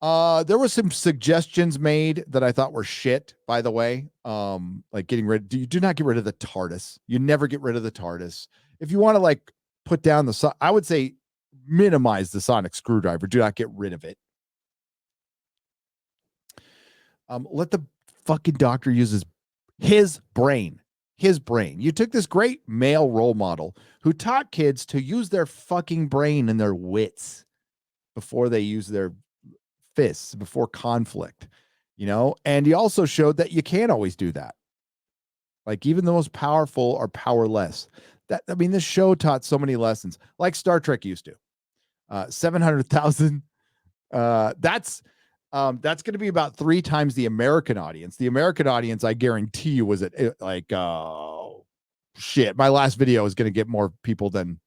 There were some suggestions made that I thought were shit, by the way. Like getting rid, you do not get rid of the TARDIS. You never get rid of the TARDIS. If you want to like put down the, I would say minimize the sonic screwdriver. Do not get rid of it. Let the fucking Doctor use his brain. His brain. You took this great male role model who taught kids to use their fucking brain and their wits before they use their fists, before conflict, you know? And he also showed that you can't always do that. Like even the most powerful are powerless. This show taught so many lessons, like Star Trek used to. 700,000. That's going to be about 3 times the American audience. The American audience, I guarantee you, was at like shit. My last video is going to get more people than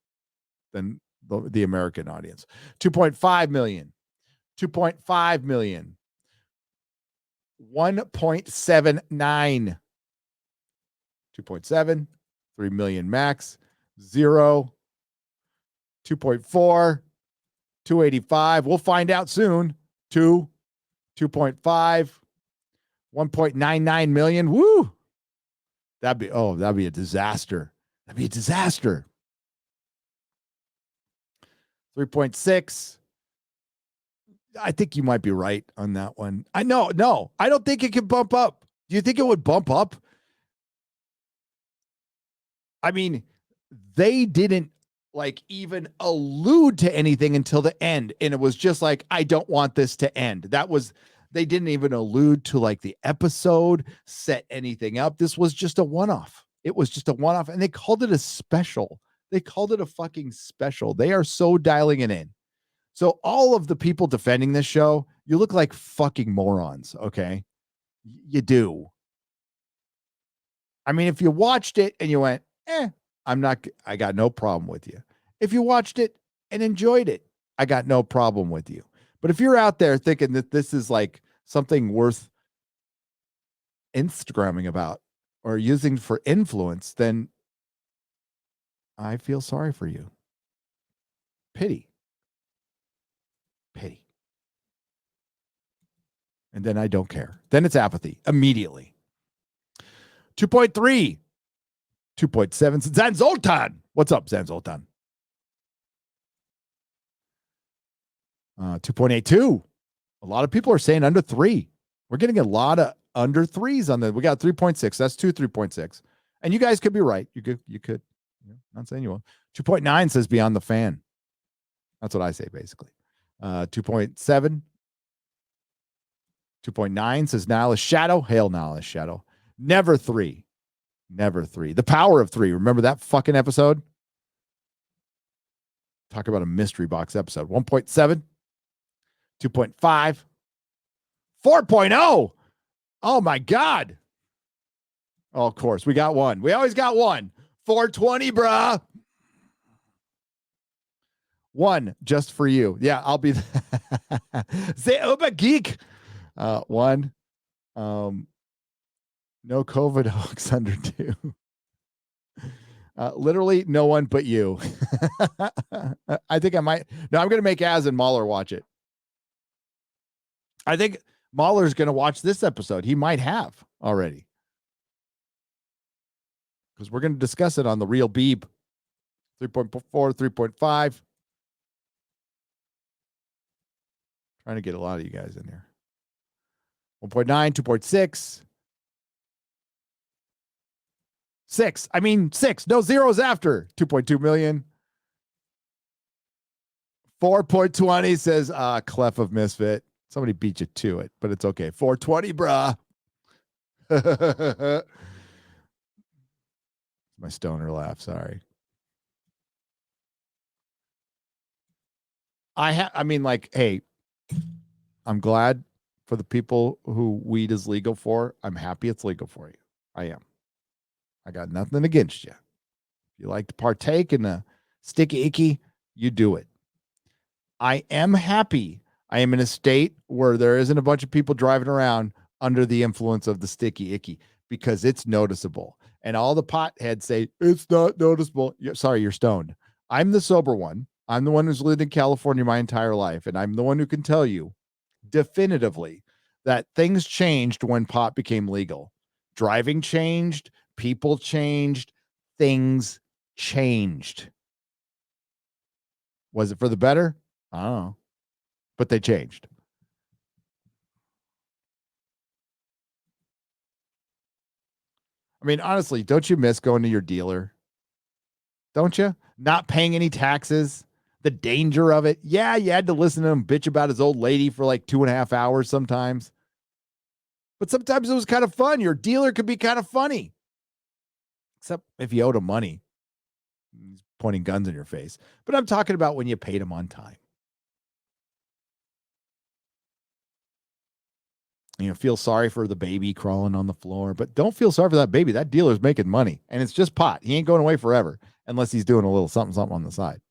the American audience. 2.5 million. 2.5 million. 1.79. 2.7. 3 million max. 0. 2.4. 285. We'll find out soon. 2. 2.5. 1.99 million. Woo! That'd be a disaster. That'd be a disaster. 3.6. I think you might be right on that one. No, I don't think it can bump up. Do you think it would bump up? I mean, they didn't like even allude to anything until the end. And it was just like, I don't want this to end. They didn't even allude to like the episode, set anything up. This was just a one-off. It was just a one-off. And they called it a special. They called it a fucking special. They are so dialing it in. So all of the people defending this show, you look like fucking morons, okay? You do. I mean, if you watched it and you went, I got no problem with you. If you watched it and enjoyed it, I got no problem with you. But if you're out there thinking that this is like something worth Instagramming about or using for influence, then I feel sorry for you. Pity. And then I don't care. Then it's apathy immediately. 2.3. 2.7. Zan Zoltan. What's up, Zan Zoltan? 2.82. A lot of people are saying under 3. We're getting a lot of under 3s on that. We got 3.6. That's 3.6. And you guys could be right. You could. Not saying you will. 2.9 says Beyond the Fan. That's what I say, basically. 2.7. 2.9 says Nihilist Shadow. Hail Nihilist Shadow. Never 3. Never 3. The Power of 3. Remember that fucking episode? Talk about a mystery box episode. 1.7. 2.5. 4.0. Oh my God. Oh, of course. We got one. We always got one. 420, bruh. 1 just for you. Yeah, I'll be the Uber Geek. 1. No COVID hoax under 2. Literally no one but you. I think I might. No, I'm going to make Az and Mahler watch it. I think Mahler's going to watch this episode. He might have already. Because we're going to discuss it on the Real Beeb. 3.4, 3.5. Trying to get a lot of you guys in here. 1.9, 2.6. 6. 6. No zeros after. 2.2 million. 4.20 says Clef of Misfit. Somebody beat you to it, but it's okay. 420, bruh. My stoner laugh. Sorry. Hey, I'm glad for the people who weed is legal for. I'm happy it's legal for you. I am. I got nothing against you. If you like to partake in the sticky icky, you do it. I am happy I am in a state where there isn't a bunch of people driving around under the influence of the sticky icky because it's noticeable. And all the potheads say, it's not noticeable. Sorry, you're stoned. I'm the sober one. I'm the one who's lived in California my entire life. And I'm the one who can tell you definitively that things changed when pot became legal. Driving changed. People changed. Things changed. Was it for the better? I don't know. But they changed. Honestly, don't you miss going to your dealer? Don't you? Not paying any taxes. The danger of it. Yeah, you had to listen to him bitch about his old lady for like 2.5 hours sometimes. But sometimes it was kind of fun. Your dealer could be kind of funny. Except if you owed him money, he's pointing guns in your face. But I'm talking about when you paid him on time. You know, feel sorry for the baby crawling on the floor, but don't feel sorry for that baby. That dealer's making money, and it's just pot. He ain't going away forever unless he's doing a little something on the side.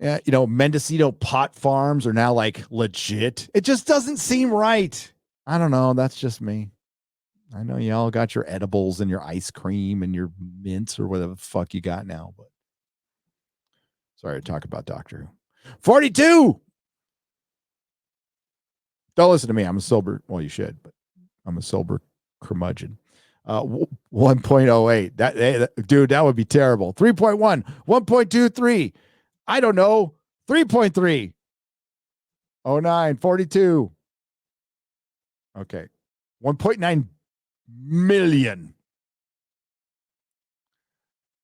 Yeah, you know, Mendocino pot farms are now like legit. It just doesn't seem right. I don't know. That's just me. I know y'all got your edibles and your ice cream and your mints or whatever the fuck you got now, but sorry to talk about Doctor Who. 42. Don't listen to me. I'm a sober. Well, you should, but I'm a sober curmudgeon. 1.08. Dude, that would be terrible. 3.1, 1.23. I don't know. 3.3. 09, 42. Okay. 1.9 million.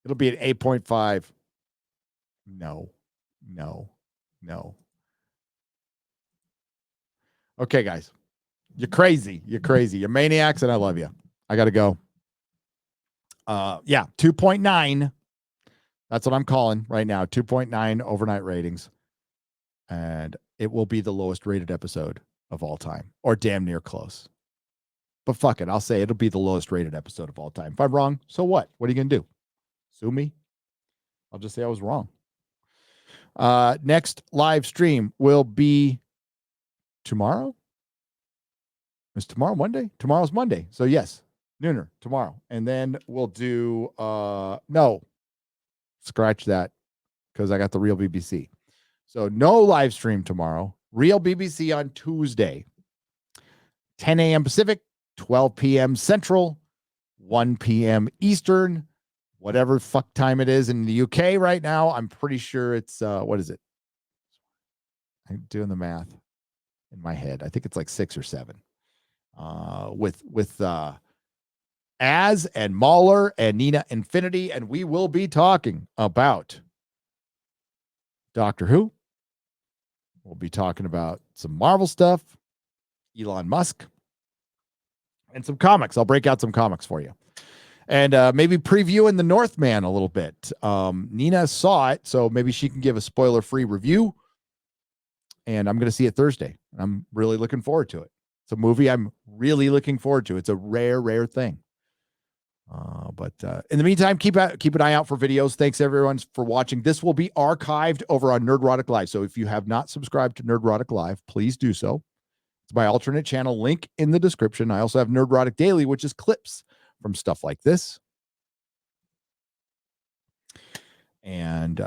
It'll be an 8.5. No. Okay, guys. You're crazy. You're maniacs, and I love you. I got to go. 2.9. That's what I'm calling right now. 2.9 overnight ratings. And it will be the lowest rated episode of all time, or damn near close. But fuck it. I'll say it'll be the lowest rated episode of all time. If I'm wrong, so what? What are you going to do? Sue me? I'll just say I was wrong. Next live stream will be tomorrow. Is tomorrow Monday? Tomorrow's Monday. So yes, nooner tomorrow. And then we'll do, no, scratch that because I got the real BBC. So no live stream tomorrow. Real BBC on Tuesday. 10 a.m. Pacific, 12 p.m. Central, 1 p.m. Eastern, whatever fuck time it is in the UK right now. I'm pretty sure it's, what is it? I'm doing the math in my head. I think it's like 6 or 7. With Az and Mahler and Nina Infinity, and we will be talking about Doctor Who. We'll be talking about some Marvel stuff, Elon Musk, and some comics. I'll break out some comics for you. And maybe previewing The Northman a little bit. Nina saw it, so maybe she can give a spoiler-free review. And I'm going to see it Thursday. I'm really looking forward to it. It's a movie I'm really looking forward to. It's a rare thing. But in the meantime, keep an eye out for videos. Thanks, everyone, for watching. This will be archived over on Nerdrotic Live. So if you have not subscribed to Nerdrotic Live, please do so. It's my alternate channel, link in the description. I also have Nerdrotic Daily, which is clips from stuff like this. And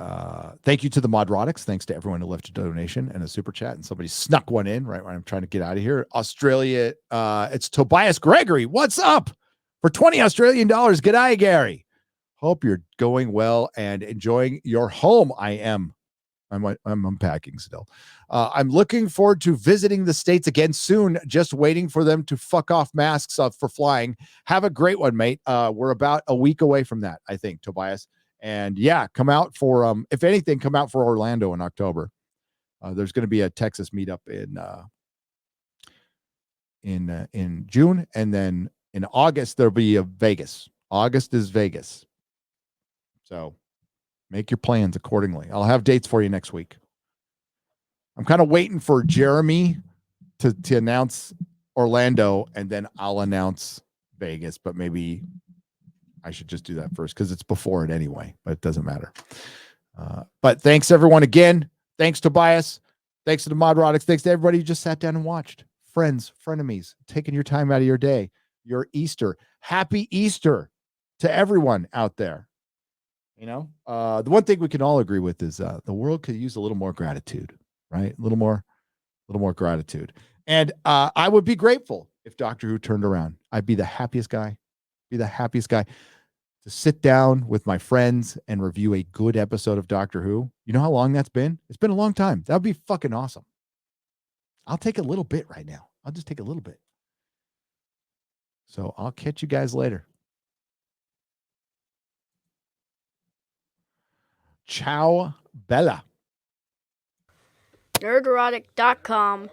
thank you to the Modrotics. Thanks to everyone who left a donation and a super chat. And somebody snuck one in right when I'm trying to get out of here. Australia, it's Tobias Gregory. What's up? For 20 Australian dollars. G'day, Gary. Hope you're going well and enjoying your home. I am. I'm unpacking still. I'm looking forward to visiting the States again soon. Just waiting for them to fuck off masks for flying. Have a great one, mate. We're about a week away from that, I think, Tobias. And yeah, come out for, if anything, come out for Orlando in October. There's going to be a Texas meetup in June, and then in August there'll be a Vegas. August is Vegas, so make your plans accordingly. I'll have dates for you next week. I'm kind of waiting for Jeremy to announce Orlando, and then I'll announce Vegas. But maybe I should just do that first because it's before it anyway. But it doesn't matter. But thanks everyone again. Thanks Tobias. Thanks to the Modrotics. Thanks to everybody who just sat down and watched. Friends, frenemies, taking your time out of your day, your Easter. Happy Easter to everyone out there. You know, the one thing we can all agree with is the world could use a little more gratitude, right? A little more gratitude. And I would be grateful if Doctor Who turned around. I'd be the happiest guy. To sit down with my friends and review a good episode of Doctor Who. You know how long that's been? It's been a long time. That would be fucking awesome. I'll take a little bit right now. I'll just take a little bit. So I'll catch you guys later. Ciao, Bella. Nerdrotic.com